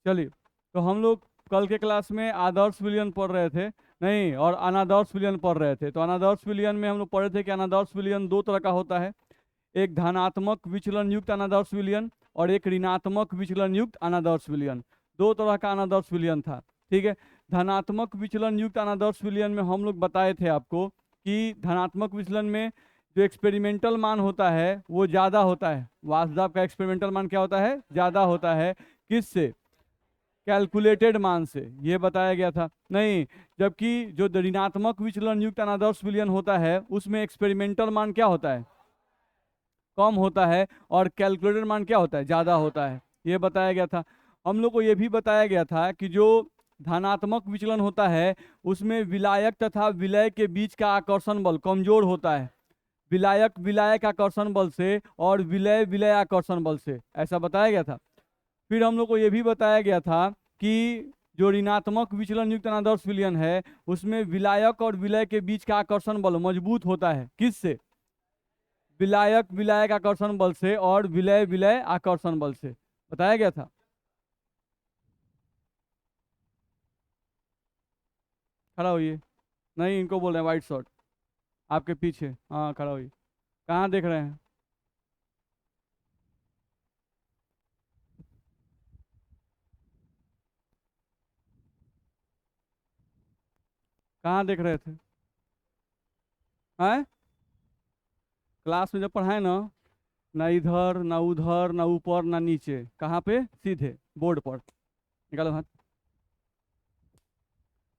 चलिए, तो हम लोग कल के क्लास में आदर्श विलयन पढ़ रहे थे, नहीं, और अनादर्श विलयन पढ़ रहे थे। तो अनादर्श विलयन में हम लोग पढ़े थे कि अनादर्श विलयन दो तरह का होता है, एक धनात्मक विचलन युक्त अनादर्श विलयन और एक ऋणात्मक विचलन युक्त अनादर्श विलयन। दो तरह का अनादर्श विलयन था, ठीक है। धनात्मक विचलन युक्त अनादर्श विलयन में हम लोग बताए थे आपको कि धनात्मक विचलन में जो एक्सपेरिमेंटल मान होता है वो ज़्यादा होता है। वासुदेव का एक्सपेरिमेंटल मान क्या होता है? ज़्यादा होता है। किससे? कैलकुलेटेड मान से, ये बताया गया था। नहीं, जबकि जो ऋणात्मक विचलन युक्त अनादर्श विलयन होता है उसमें एक्सपेरिमेंटल मान क्या होता है? कम होता है, और कैलकुलेटेड मान क्या होता है? ज़्यादा होता है। ये बताया गया था। हम लोग को ये भी बताया गया था कि जो धनात्मक विचलन होता है उसमें विलायक तथा विलय के बीच का आकर्षण बल कमजोर होता है, विलायक विलायक आकर्षण बल से और विलय विलय आकर्षण बल से, ऐसा बताया गया था। फिर हम लोग को ये भी बताया गया था कि जो ऋणात्मक विचलन युक्त अनादर्श विलयन है उसमें विलायक और विलय के बीच का आकर्षण बल मजबूत होता है। किससे? विलायक विलायक आकर्षण बल से और विलय विलय आकर्षण बल से, बताया गया था। खड़ा होइए। नहीं, इनको बोल रहे हैं व्हाइट शर्ट आपके पीछे, हाँ खड़ा होइए। कहाँ देख रहे हैं? कहाँ देख रहे थे? हैं? क्लास में जब पढ़ाए ना, ना इधर ना उधर ना ऊपर ना नीचे, कहाँ पे? सीधे बोर्ड पर। निकालो हाथ।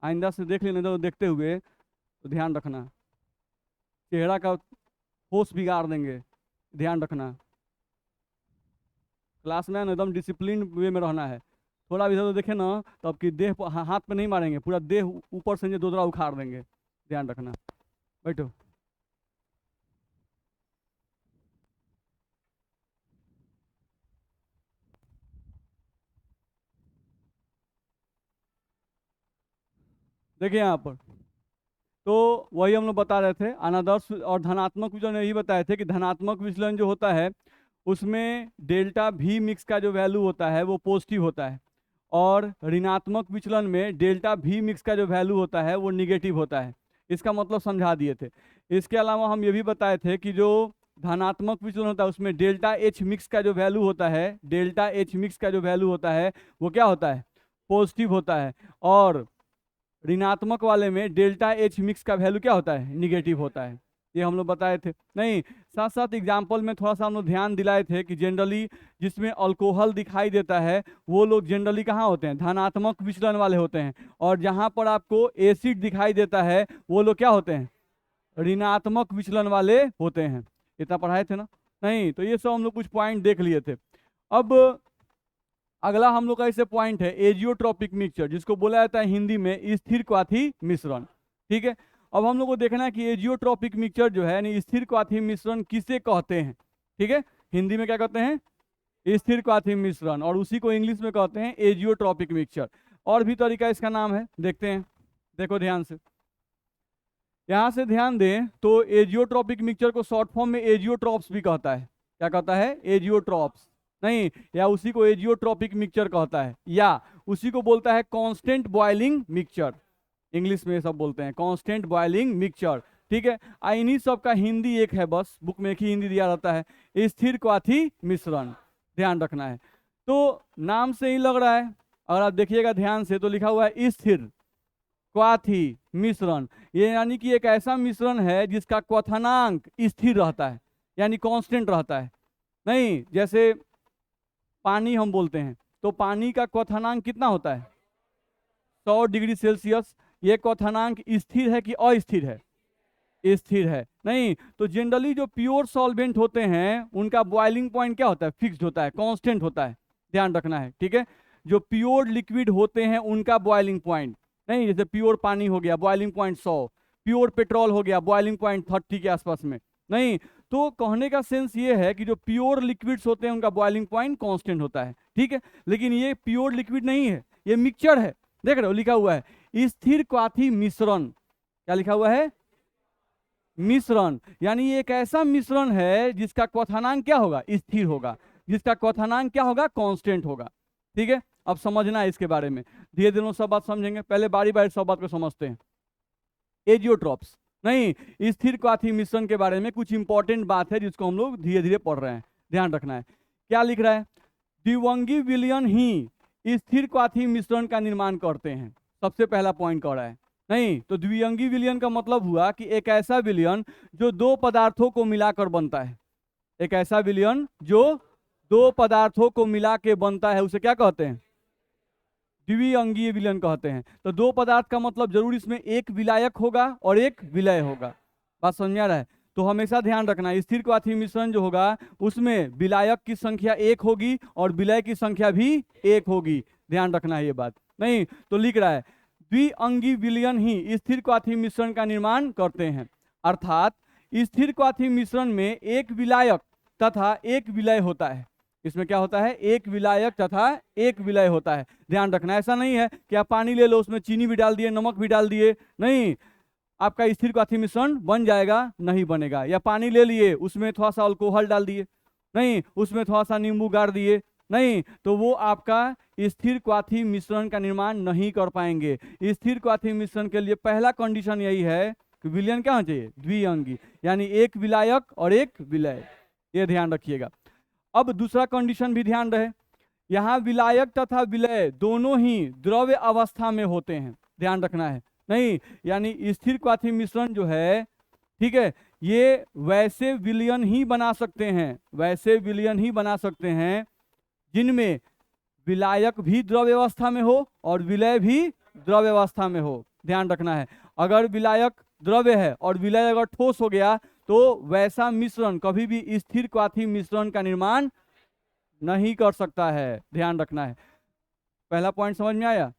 आइंदा से देख लेना, तो देखते हुए तो ध्यान रखना, चेहरा का होश बिगाड़ देंगे, ध्यान रखना। क्लास में ना एकदम डिसिप्लिन वे में रहना है। थोड़ा भी इधर उधर देखे ना तो आपकी देह पर हाथ पे नहीं मारेंगे, पूरा देह ऊपर से नीचे दोदरा उखाड़ देंगे, ध्यान रखना। बैठो। देखिए यहाँ पर, तो वही हम लोग बता रहे थे, अनादर्श और धनात्मक विचलन यही बताए थे कि धनात्मक विचलन जो होता है उसमें डेल्टा भी मिक्स का जो वैल्यू होता है वो पॉजिटिव होता है, और ऋणात्मक विचलन में डेल्टा भी मिक्स का जो वैल्यू होता है वो निगेटिव होता है। इसका मतलब समझा दिए थे। इसके अलावा हम ये भी बताए थे कि जो धनात्मक विचलन होता है उसमें डेल्टा एच मिक्स का जो वैल्यू होता है, डेल्टा एच मिक्स का जो वैल्यू होता है वो क्या होता है? पॉजिटिव होता है। और ऋणात्मक वाले में डेल्टा एच मिक्स का वैल्यू क्या होता है? निगेटिव होता है। ये हम लोग बताए थे। नहीं, साथ साथ एग्जाम्पल में थोड़ा सा हम लोग ध्यान दिलाए थे कि जनरली जिसमें अल्कोहल दिखाई देता है वो लोग जनरली कहाँ होते हैं? धनात्मक विचलन वाले होते हैं, और जहाँ पर आपको एसिड दिखाई देता है वो लोग क्या होते हैं? ऋणात्मक विचलन वाले होते हैं। इतना पढ़ाए थे ना? नहीं, तो ये सब हम लोग कुछ पॉइंट देख लिए थे। अब अगला हम लोग का ऐसे पॉइंट है एजियोट्रॉपिक मिक्सचर, जिसको बोला जाता है हिंदी में स्थिर क्वाथी मिश्रण, ठीक है। अब हम लोग को देखना है कि एजियोट्रॉपिक मिक्सचर जो है यानी स्थिर क्वाथी मिश्रण किसे कहते हैं, ठीक है। हिंदी में क्या कहते हैं? स्थिर क्वाथी मिश्रण, और उसी को इंग्लिश में कहते हैं एजियोट्रॉपिक मिक्सचर। और भी तरीका इसका नाम है, देखते हैं, देखो ध्यान से। यहाँ से ध्यान दें तो एजियोट्रॉपिक मिक्सचर को शॉर्ट फॉर्म में एजियोट्रॉप्स भी कहता है। क्या कहता है? एजियोट्रॉप्स। नहीं, या उसी को एजियोट्रॉपिक मिक्सचर कहता है, या उसी को बोलता है कांस्टेंट बॉइलिंग मिक्सचर। इंग्लिश में सब बोलते हैं कांस्टेंट बॉइलिंग मिक्सचर, ठीक है। इन्हीं सब का हिंदी एक है, बस बुक में एक ही हिंदी दिया रहता है, स्थिर क्वाथी मिश्रण, ध्यान रखना है। तो नाम से ही लग रहा है, अगर आप देखिएगा ध्यान से तो लिखा हुआ है स्थिर क्वाथी मिश्रण। ये यानी कि एक ऐसा मिश्रण है जिसका क्वथनांक स्थिर रहता है, यानी कांस्टेंट रहता है। नहीं, जैसे पानी हम बोलते हैं तो पानी का क्वथनांक कितना होता है? 100 डिग्री सेल्सियस। ये क्वथनांक स्थिर है कि अस्थिर है? स्थिर है। नहीं, तो जनरली जो प्योर सॉल्वेंट होते हैं उनका बॉइलिंग पॉइंट क्या होता है? फिक्स्ड होता है, कांस्टेंट होता है, ध्यान रखना है, ठीक है। जो प्योर लिक्विड होते हैं उनका बॉइलिंग पॉइंट, नहीं, जैसे प्योर पानी हो गया बॉइलिंग पॉइंट 100, प्योर पेट्रोल हो गया बॉइलिंग पॉइंट 30 के आसपास में। नहीं, तो कहने का सेंस ये है कि जो प्योर लिक्विड्स होते हैं उनका बॉइलिंग पॉइंट कांस्टेंट होता है, ठीक है। लेकिन ये प्योर लिक्विड नहीं है, ये मिक्सचर है। देख रहे हो लिखा हुआ है स्थिर क्वाथी मिश्रण। क्या लिखा हुआ है? मिश्रण, यानी एक ऐसा मिश्रण है जिसका क्वथनांक क्या होगा? स्थिर होगा, जिसका क्वथनांक क्या होगा? कांस्टेंट होगा, ठीक है। अब समझना है इसके बारे में, धीरे धीरे सब बात समझेंगे, पहले बारी बारी सब बात को समझते हैं। एजियोट्रॉप्स नहीं, स्थिर क्वाथी मिश्रण के बारे में कुछ इंपॉर्टेंट बात है जिसको हम लोग धीरे धीरे पढ़ रहे हैं, ध्यान रखना है। क्या लिख रहा है? द्विअंगी विलयन ही स्थिर क्वाथी मिश्रण का निर्माण करते हैं, सबसे पहला पॉइंट कह रहा है। नहीं तो द्विअंगी विलयन का मतलब हुआ कि एक ऐसा विलयन जो दो पदार्थों को मिलाकर बनता है, एक ऐसा विलयन जो दो पदार्थों को मिला के बनता है, उसे क्या कहते हैं? द्विअंगीय विलयन कहते हैं। तो दो पदार्थ का मतलब जरूर इसमें एक विलायक होगा और एक विलय होगा, बात समझ में आ रहा है? तो हमेशा ध्यान रखना, स्थिर क्वाथी मिश्रण जो होगा उसमें विलायक की संख्या एक होगी और विलय की संख्या भी एक होगी, ध्यान रखना है ये बात। नहीं तो लिख रहा है द्विअंगी विलयन ही स्थिर क्वाथी मिश्रण का निर्माण करते हैं, अर्थात स्थिर क्वाथी मिश्रण में एक विलायक तथा एक विलय होता है। इसमें क्या होता है? एक विलायक तथा एक विलय होता है, ध्यान रखना। ऐसा नहीं है कि आप पानी ले लो उसमें चीनी भी डाल दिए, नमक भी डाल दिए, नहीं, आपका स्थिर क्वाथी मिश्रण बन जाएगा? नहीं बनेगा। या पानी ले लिए उसमें थोड़ा सा अल्कोहल डाल दिए, नहीं, उसमें थोड़ा सा नींबू गाड़ दिए, नहीं, तो वो आपका स्थिर क्वाथी मिश्रण का निर्माण नहीं कर पाएंगे। स्थिर क्वाथी मिश्रण के लिए पहला कंडीशन यही है कि विलयन क्या होना चाहिए? द्विअंगी, यानी एक विलायक और एक विलय, ये ध्यान रखिएगा। अब दूसरा कंडीशन भी ध्यान रहे, यहाँ विलायक तथा विलय दोनों ही द्रव्य अवस्था में होते हैं, ध्यान रखना है। नहीं, यानी स्थिर क्वाथी मिश्रण जो है, ठीक है, ये वैसे विलयन ही बना सकते हैं, वैसे विलयन ही बना सकते हैं जिनमें विलायक भी द्रव्य अवस्था में हो और विलय भी द्रव्य अवस्था में हो, ध्यान रखना है। अगर विलायक द्रव्य है और विलय अगर ठोस हो गया तो वैसा मिश्रण कभी भी स्थिर क्वाथी मिश्रण का निर्माण नहीं कर सकता है, ध्यान रखना है। पहला पॉइंट समझ में आया?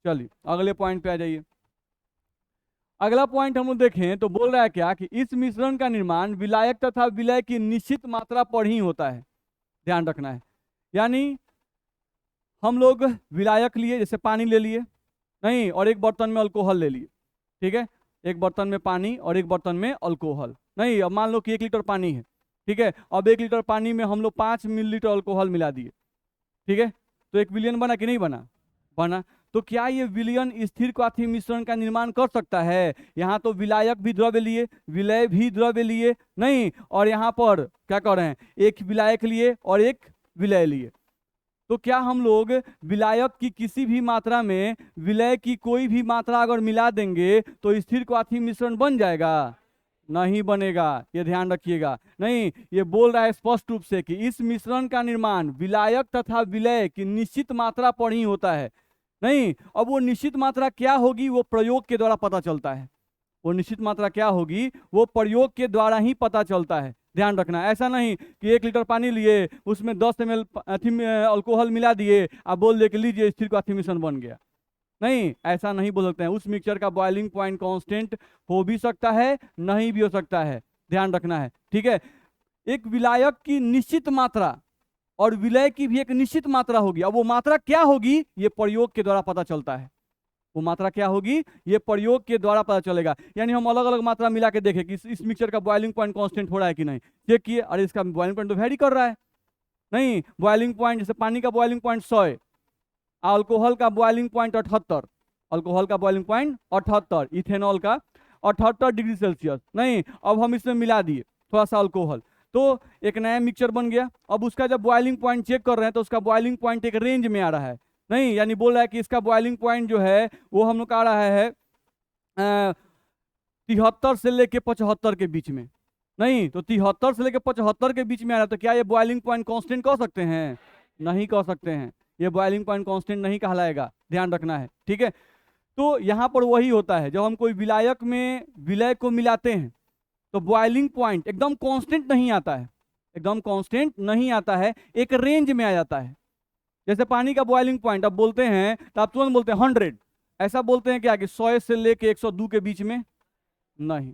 चलिए अगले पॉइंट पे आ जाइए। अगला पॉइंट हम लोग देखें तो बोल रहा है क्या कि इस मिश्रण का निर्माण विलायक तथा विलय की निश्चित मात्रा पर ही होता है, ध्यान रखना है। यानी हम लोग विलायक लिए, जैसे पानी ले लिए, नहीं, और एक बर्तन में अल्कोहल ले लिए, ठीक है, एक बर्तन में पानी और एक बर्तन में अल्कोहल, नहीं, अब मान लो कि 1 लीटर पानी है, ठीक है, अब 1 लीटर पानी में हम लोग 5 मिलीलीटर अल्कोहल मिला दिए, ठीक है, तो एक विलयन बना कि नहीं बना? बना। तो क्या ये विलयन स्थिर क्वाथी मिश्रण का निर्माण कर सकता है? यहाँ तो विलायक भी द्रव्य लिए, विलय भी द्रव्य लिए, नहीं, और यहाँ पर क्या कर रहे हैं? एक विलायक लिए और एक विलय लिए। तो क्या हम लोग विलायक की किसी भी मात्रा में विलय की कोई भी मात्रा अगर मिला देंगे तो स्थिर क्वाथी मिश्रण बन जाएगा? नहीं बनेगा, ये ध्यान रखिएगा। नहीं, ये बोल रहा है स्पष्ट रूप से कि इस मिश्रण का निर्माण विलायक तथा विलय की निश्चित मात्रा पर ही होता है। नहीं, अब वो निश्चित मात्रा क्या होगी वो प्रयोग के द्वारा पता चलता है, वो निश्चित मात्रा क्या होगी वो प्रयोग के द्वारा ही पता चलता है, ध्यान रखना। ऐसा नहीं कि 1 लीटर पानी लिए उसमें 10 ml अल्कोहल मिला दिए, आप बोल दे कि लीजिए स्थिर क्वाथी मिश्रण बन गया, नहीं, ऐसा नहीं बोल सकते हैं। उस मिक्सचर का बॉइलिंग पॉइंट कांस्टेंट हो भी सकता है, नहीं भी हो सकता है, ध्यान रखना है, ठीक है। एक विलायक की निश्चित मात्रा और विलय की भी एक निश्चित मात्रा होगी, अब वो मात्रा क्या होगी ये प्रयोग के द्वारा पता चलता है, वो मात्रा क्या होगी ये प्रयोग के द्वारा पता चलेगा। यानी हम अलग अलग मात्रा मिला के देखें कि इस मिक्सचर का बॉइलिंग पॉइंट कांस्टेंट हो रहा है कि नहीं, चेक किए, अरे इसका बॉइलिंग पॉइंट तो वेरी कर रहा है, नहीं, बॉइलिंग पॉइंट जैसे पानी का बॉइलिंग पॉइंट 100 है, अल्कोहल का बॉइलिंग पॉइंट 78, अल्कोहल का बॉइलिंग पॉइंट 78, इथेनॉल का 78 डिग्री सेल्सियस, नहीं, अब हम इसमें मिला दिए थोड़ा सा अल्कोहल तो एक नया मिक्सचर बन गया। अब उसका जब बॉइलिंग पॉइंट चेक कर रहे हैं तो उसका बॉइलिंग पॉइंट एक रेंज में आ रहा है, नहीं, यानी बोल रहा है कि इसका बॉइलिंग पॉइंट जो है वो हम लोग का आ रहा है 73 से लेके 75 के बीच में, नहीं, तो 73 से लेके 75 के बीच में आ रहा है, तो क्या ये बॉइलिंग पॉइंट कांस्टेंट कह सकते हैं? नहीं कह सकते हैं, ये बॉइलिंग पॉइंट कांस्टेंट नहीं कहलाएगा, ध्यान रखना है, ठीक है। तो यहाँ पर वही होता है, जब हम कोई विलायक में विलय को मिलाते हैं तो बॉइलिंग पॉइंट एकदम कांस्टेंट नहीं आता है, एकदम कांस्टेंट नहीं आता है, एक रेंज में आ जाता है। जैसे पानी का बॉइलिंग पॉइंट आप बोलते हैं तो आप तुरंत बोलते हैं 100, ऐसा बोलते हैं क्या कि 100 से लेके 102 के बीच में? नहीं,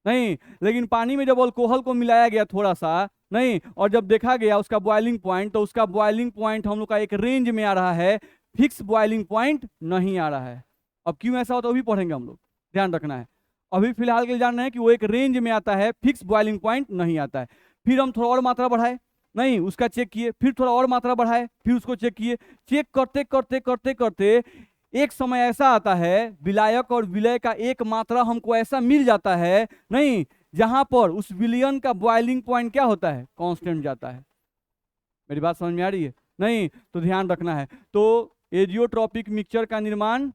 नहीं, लेकिन पानी में जब अल्कोहल को मिलाया गया थोड़ा सा, नहीं, और जब देखा गया उसका बॉइलिंग पॉइंट, तो उसका बॉइलिंग पॉइंट हम लोग का एक रेंज में आ रहा है, फिक्स बॉइलिंग पॉइंट नहीं आ रहा है। अब क्यों ऐसा होता है अभी पढ़ेंगे हम लोग, ध्यान रखना है। अभी फिलहाल के लिए जान रहे हैं कि वो एक रेंज में आता है, फिक्स बॉइलिंग पॉइंट नहीं आता है। फिर हम थोड़ा और मात्रा बढ़ाए, नहीं, उसका चेक किए, फिर थोड़ा और मात्रा बढ़ाए, फिर उसको चेक किए। चेक करते करते करते करते एक समय ऐसा आता है, विलायक और विलय का एक मात्रा हमको ऐसा मिल जाता है, नहीं, जहां पर उस विलयन का बॉइलिंग पॉइंट क्या होता है, कांस्टेंट जाता है। मेरी बात समझ में आ रही है? नहीं तो ध्यान रखना है। तो एजियोट्रॉपिक मिक्सचर का निर्माण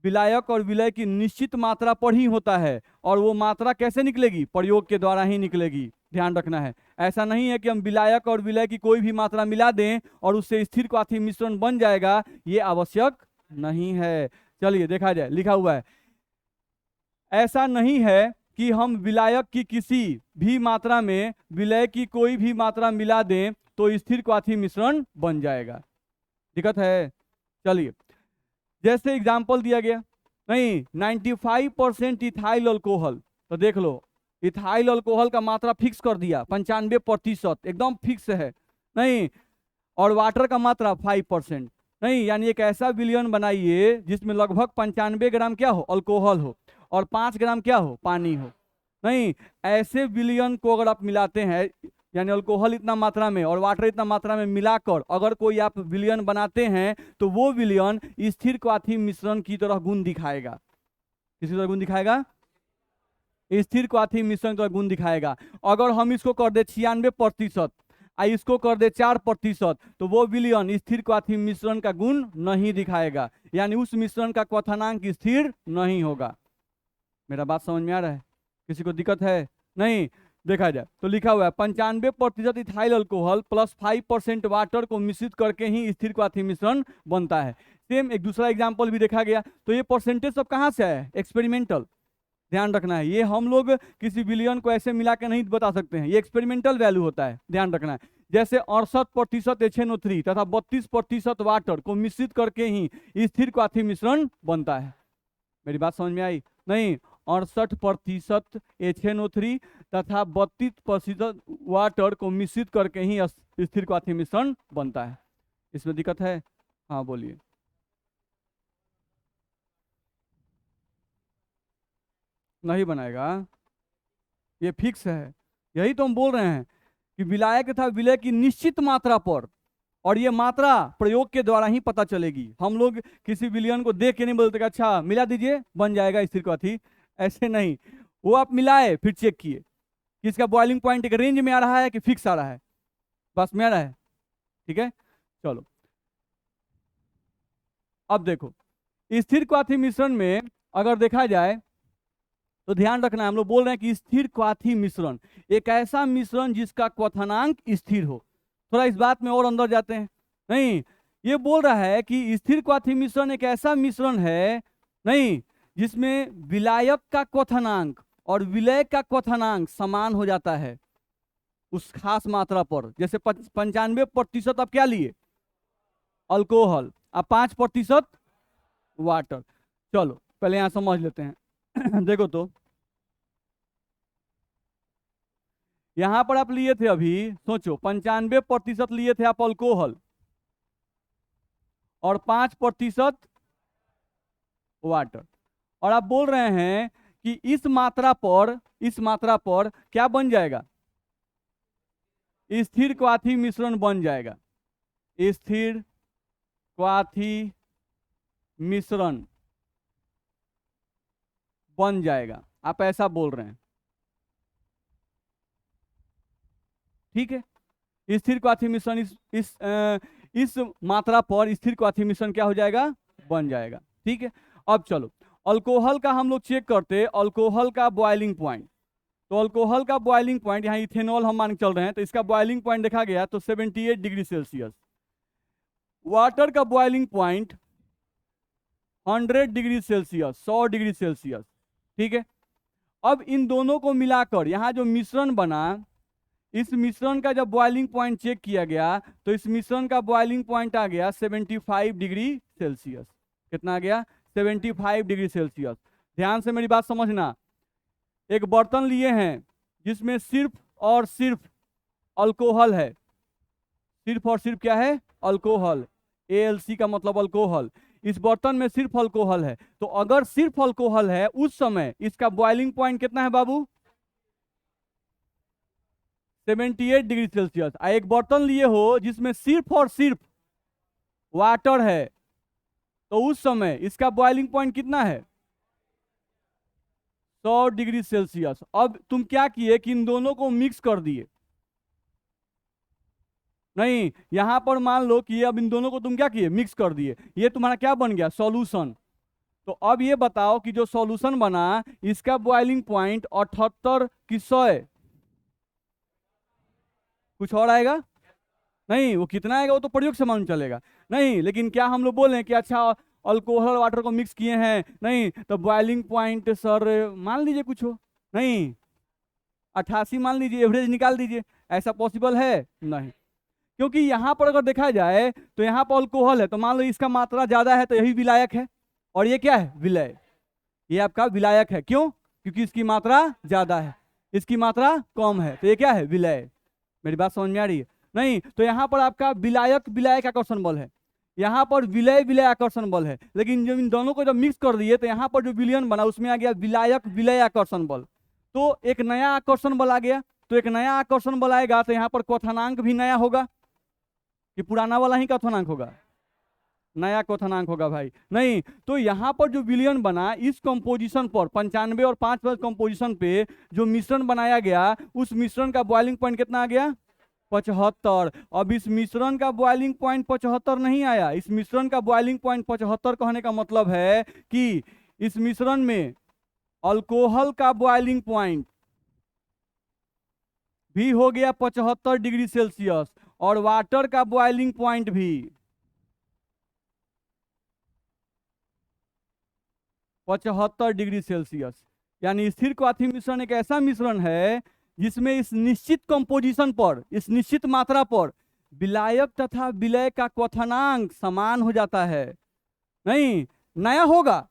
विलायक और विलय की निश्चित मात्रा पर ही होता है, और वो मात्रा कैसे निकलेगी, प्रयोग के द्वारा ही निकलेगी। ध्यान रखना है, ऐसा नहीं है कि हम विलायक और विलय की कोई भी मात्रा मिला दें और उससे स्थिर क्वाथी मिश्रण बन जाएगा, ये आवश्यक नहीं है। चलिए देखा जाए, लिखा हुआ है, ऐसा नहीं है कि हम विलायक की किसी भी मात्रा में विलय की कोई भी मात्रा मिला दें तो स्थिर क्वाथी मिश्रण बन जाएगा। दिक्कत है? चलिए, जैसे एग्जाम्पल दिया गया, नहीं 95% इथाइल अल्कोहल, तो देख लो, इथाइल अल्कोहल का मात्रा फिक्स कर दिया 95%, एकदम फिक्स है, नहीं, और वाटर का मात्रा 5%, नहीं, यानी एक ऐसा विलयन बनाइए जिसमें लगभग 95 ग्राम क्या हो, अल्कोहल हो, और 5 ग्राम क्या हो, पानी हो। नहीं, ऐसे विलयन को अगर आप मिलाते हैं, यानी अल्कोहल इतना मात्रा में और वाटर इतना मात्रा में मिलाकर अगर कोई आप विलयन बनाते हैं, तो वो विलयन स्थिर क्वाथी मिश्रण की तरह गुण दिखाएगा। किसी तरह गुण दिखाएगा? स्थिर क्वाथी मिश्रण की तरह गुण दिखाएगा। अगर हम इसको कर दे 96%, इसको कर दे 4%, तो वो विलयन स्थिर क्वाथी मिश्रण का गुण नहीं दिखाएगा, यानी उस मिश्रण का क्वथनांक स्थिर नहीं होगा। मेरा बात समझ में आ रहा है? किसी को दिक्कत है? नहीं, देखा जाए तो लिखा हुआ है 95% इथाइल अल्कोहल प्लस 5% वाटर को मिश्रित करके ही स्थिर क्वाथी मिश्रण बनता है। सेम एक दूसरा एग्जाम्पल भी देखा गया। तो ये परसेंटेज सब कहाँ से है? एक्सपेरिमेंटल। ध्यान रखना है, ये हम लोग किसी विलयन को ऐसे मिला के नहीं बता सकते हैं, ये एक्सपेरिमेंटल वैल्यू होता है। ध्यान रखना है, जैसे 68% HNO3 तथा 32% वाटर को मिश्रित करके ही स्थिर क्वाथी मिश्रण बनता है। मेरी बात समझ में आई? नहीं, 68% HNO3 तथा 32% वाटर को मिश्रित करके ही स्थिर क्वाथी मिश्रण बनता है। इसमें दिक्कत है? हाँ बोलिए। नहीं बनाएगा, ये फिक्स है। यही तो हम बोल रहे हैं कि विलायक तथा विलय की निश्चित मात्रा पर, और ये मात्रा प्रयोग के द्वारा ही पता चलेगी। हम लोग किसी विलयन को देख के नहीं बोलते कि अच्छा मिला दीजिए बन जाएगा स्थिर क्वाथी, ऐसे नहीं। वो आप मिलाए फिर चेक किए कि इसका बॉइलिंग पॉइंट एक रेंज में आ रहा है कि फिक्स आ रहा है, बस में आ रहा है। ठीक है, चलो अब देखो, स्थिर क्वाथी मिश्रण में अगर देखा जाए तो ध्यान रखना, हम लोग बोल रहे हैं कि स्थिर क्वाथी मिश्रण एक ऐसा मिश्रण जिसका क्वथनांक स्थिर हो। थोड़ा इस बात में और अंदर जाते हैं। नहीं, ये बोल रहा है कि स्थिर क्वाथी मिश्रण एक ऐसा मिश्रण है, नहीं, जिसमें विलायक का क्वथनांक और विलय का क्वथनांक समान हो जाता है उस खास मात्रा पर। जैसे 95% आप क्या लिए, अल्कोहल, अब 5% वाटर। चलो पहले यहां समझ लेते हैं देखो तो यहां पर आप लिए थे, अभी सोचो 95% लिए थे आप अल्कोहल और 5% वाटर, और आप बोल रहे हैं कि इस मात्रा पर क्या बन जाएगा, स्थिर क्वाथी मिश्रण बन जाएगा। स्थिर क्वाथी मिश्रण बन जाएगा, आप ऐसा बोल रहे हैं। ठीक है, स्थिर क्वाथी मिश्रण इस मात्रा पर स्थिर क्वाथी मिश्रण क्या हो जाएगा, बन जाएगा। ठीक है, अब चलो अल्कोहल का हम लोग चेक करते, अल्कोहल का बॉइलिंग पॉइंट। तो अल्कोहल का बॉइलिंग पॉइंट, यहाँ इथेनॉल हम मान के चल रहे हैं, तो इसका बॉइलिंग पॉइंट देखा गया तो 78 डिग्री सेल्सियस। वाटर का boiling point 100 degree Celsius, 100 degree Celsius. ठीक है, अब इन दोनों को मिलाकर यहाँ जो मिश्रण बना, इस मिश्रण का जब बॉइलिंग पॉइंट चेक किया गया तो इस मिश्रण का बॉइलिंग पॉइंट आ गया 75 डिग्री सेल्सियस। कितना आ गया, 75 डिग्री सेल्सियस। ध्यान से मेरी बात समझना, एक बर्तन लिए हैं जिसमें सिर्फ और सिर्फ अल्कोहल है, सिर्फ और सिर्फ क्या है, अल्कोहल। ALC का मतलब अल्कोहल। इस बर्तन में सिर्फ अल्कोहल है, तो अगर सिर्फ अल्कोहल है उस समय इसका बॉइलिंग पॉइंट कितना है बाबू, 78 डिग्री सेल्सियस। एक बर्तन लिए हो जिसमें सिर्फ और सिर्फ वाटर है, तो उस समय इसका बॉइलिंग पॉइंट कितना है? 100 डिग्री सेल्सियस। अब तुम क्या किए कि इन दोनों को मिक्स कर दिए। नहीं, यहां पर मान लो कि अब इन दोनों को तुम क्या किए? मिक्स कर दिए। ये तुम्हारा क्या बन गया? सॉल्यूशन। तो अब ये बताओ कि जो सॉल्यूशन बना इसका बॉइलिंग पॉइंट 78 की 100, कुछ और आएगा? नहीं, वो कितना आएगा वो तो प्रयोग से मालूम चलेगा। नहीं, लेकिन क्या हम लोग बोले कि अच्छा अल्कोहल वाटर को मिक्स किए हैं? नहीं, तो बॉइलिंग पॉइंट सर मान लीजिए कुछ हो, नहीं 88 मान लीजिए, एवरेज निकाल दीजिए। ऐसा पॉसिबल है? नहीं, क्योंकि यहां पर अगर देखा जाए तो यहाँ पर अल्कोहल है, तो मान लो इसका मात्रा ज्यादा है तो यही विलायक है, और ये क्या है? विलय। ये आपका विलायक है। क्यों? क्योंकि इसकी मात्रा ज्यादा है, इसकी मात्रा कम है, तो ये क्या है? विलय। मेरी बात समझ में आ रही है? नहीं, तो यहाँ पर आपका विलायक विलायक आकर्षण बल है, यहाँ पर विलय विलय आकर्षण बल है। लेकिन जब इन दोनों को जब मिक्स कर दिए तो यहाँ पर जो विलयन बना उसमें आ गया विलायक विलय आकर्षण बल। तो एक नया आकर्षण बल आ गया। तो एक नया आकर्षण बल आएगा तो यहाँ पर क्वथनांक भी नया होगा कि पुराना वाला ही क्वथनांक होगा? नया क्वथनांक होगा भाई। नहीं, तो यहाँ पर जो विलयन बना इस कंपोजिशन पर 95 और 5 कंपोजिशन पे जो मिश्रण बनाया गया, उस मिश्रण का बॉइलिंग पॉइंट कितना आ गया? 75। अब इस मिश्रण का बॉइलिंग पॉइंट 75 नहीं आया, इस मिश्रण का बॉइलिंग पॉइंट 75 कहने का मतलब है कि इस मिश्रण में अल्कोहल का बॉइलिंग पॉइंट भी हो गया 75 डिग्री सेल्सियस और वाटर का बॉइलिंग पॉइंट भी 75 डिग्री सेल्सियस। यानी स्थिर क्वाथी मिश्रण एक ऐसा मिश्रण है जिसमें इस निश्चित कंपोजिशन पर, इस निश्चित मात्रा पर विलायक तथा विलय का क्वथनांक समान हो जाता है। नहीं, नया होगा,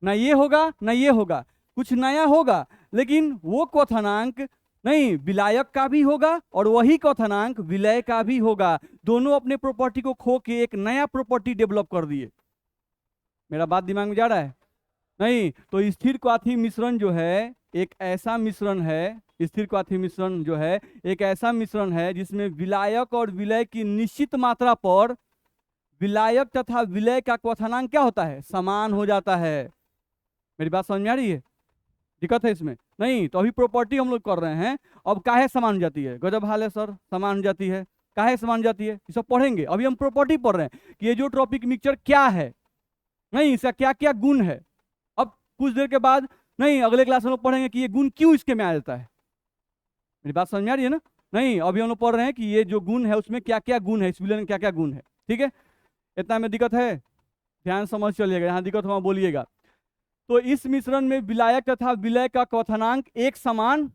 ना ये होगा ना ये होगा, कुछ नया होगा, लेकिन वो क्वथनांक नहीं विलायक का भी होगा और वही क्वथनांक विलय का भी होगा। दोनों अपने प्रॉपर्टी को खो के एक नया प्रॉपर्टी डेवलप कर दिए। मेरा बात दिमाग में जा रहा है? नहीं, तो स्थिर क्वाथी मिश्रण जो है एक ऐसा मिश्रण है, स्थिर क्वाथी मिश्रण जो है एक ऐसा मिश्रण है जिसमें विलायक और विलय की निश्चित मात्रा पर विलायक तथा विलय का क्वथनांक क्या होता है? समान हो जाता है। मेरी बात समझ में आ रही है? दिक्कत है इसमें? नहीं, तो अभी प्रॉपर्टी हम लोग कर रहे हैं। अब काहे समान हो जाती है? गजब हाल है सर, समान हो जाती है, काहे समान हो जाती है ये सब पढ़ेंगे। अभी हम प्रॉपर्टी पढ़ रहे हैं कि ये जो ट्रॉपिक मिक्सचर क्या है, नहीं इसका क्या क्या गुण है। अब कुछ देर के बाद नहीं अगले क्लास में लोग पढ़ेंगे कि ये गुण क्यों इसके में आ जाता है। मेरी बात समझ में आ रही है ना? नहीं, अभी हम लोग पढ़ रहे हैं कि ये जो गुण है उसमें क्या क्या गुण है, इस विलयन में क्या क्या गुण है। ठीक है, इतना में दिक्कत है? ध्यान समझ चलिएगा, यहाँ दिक्कत हुआ बोलिएगा। तो इस मिश्रण में विलायक तथा विलय का क्वथनांक एक समान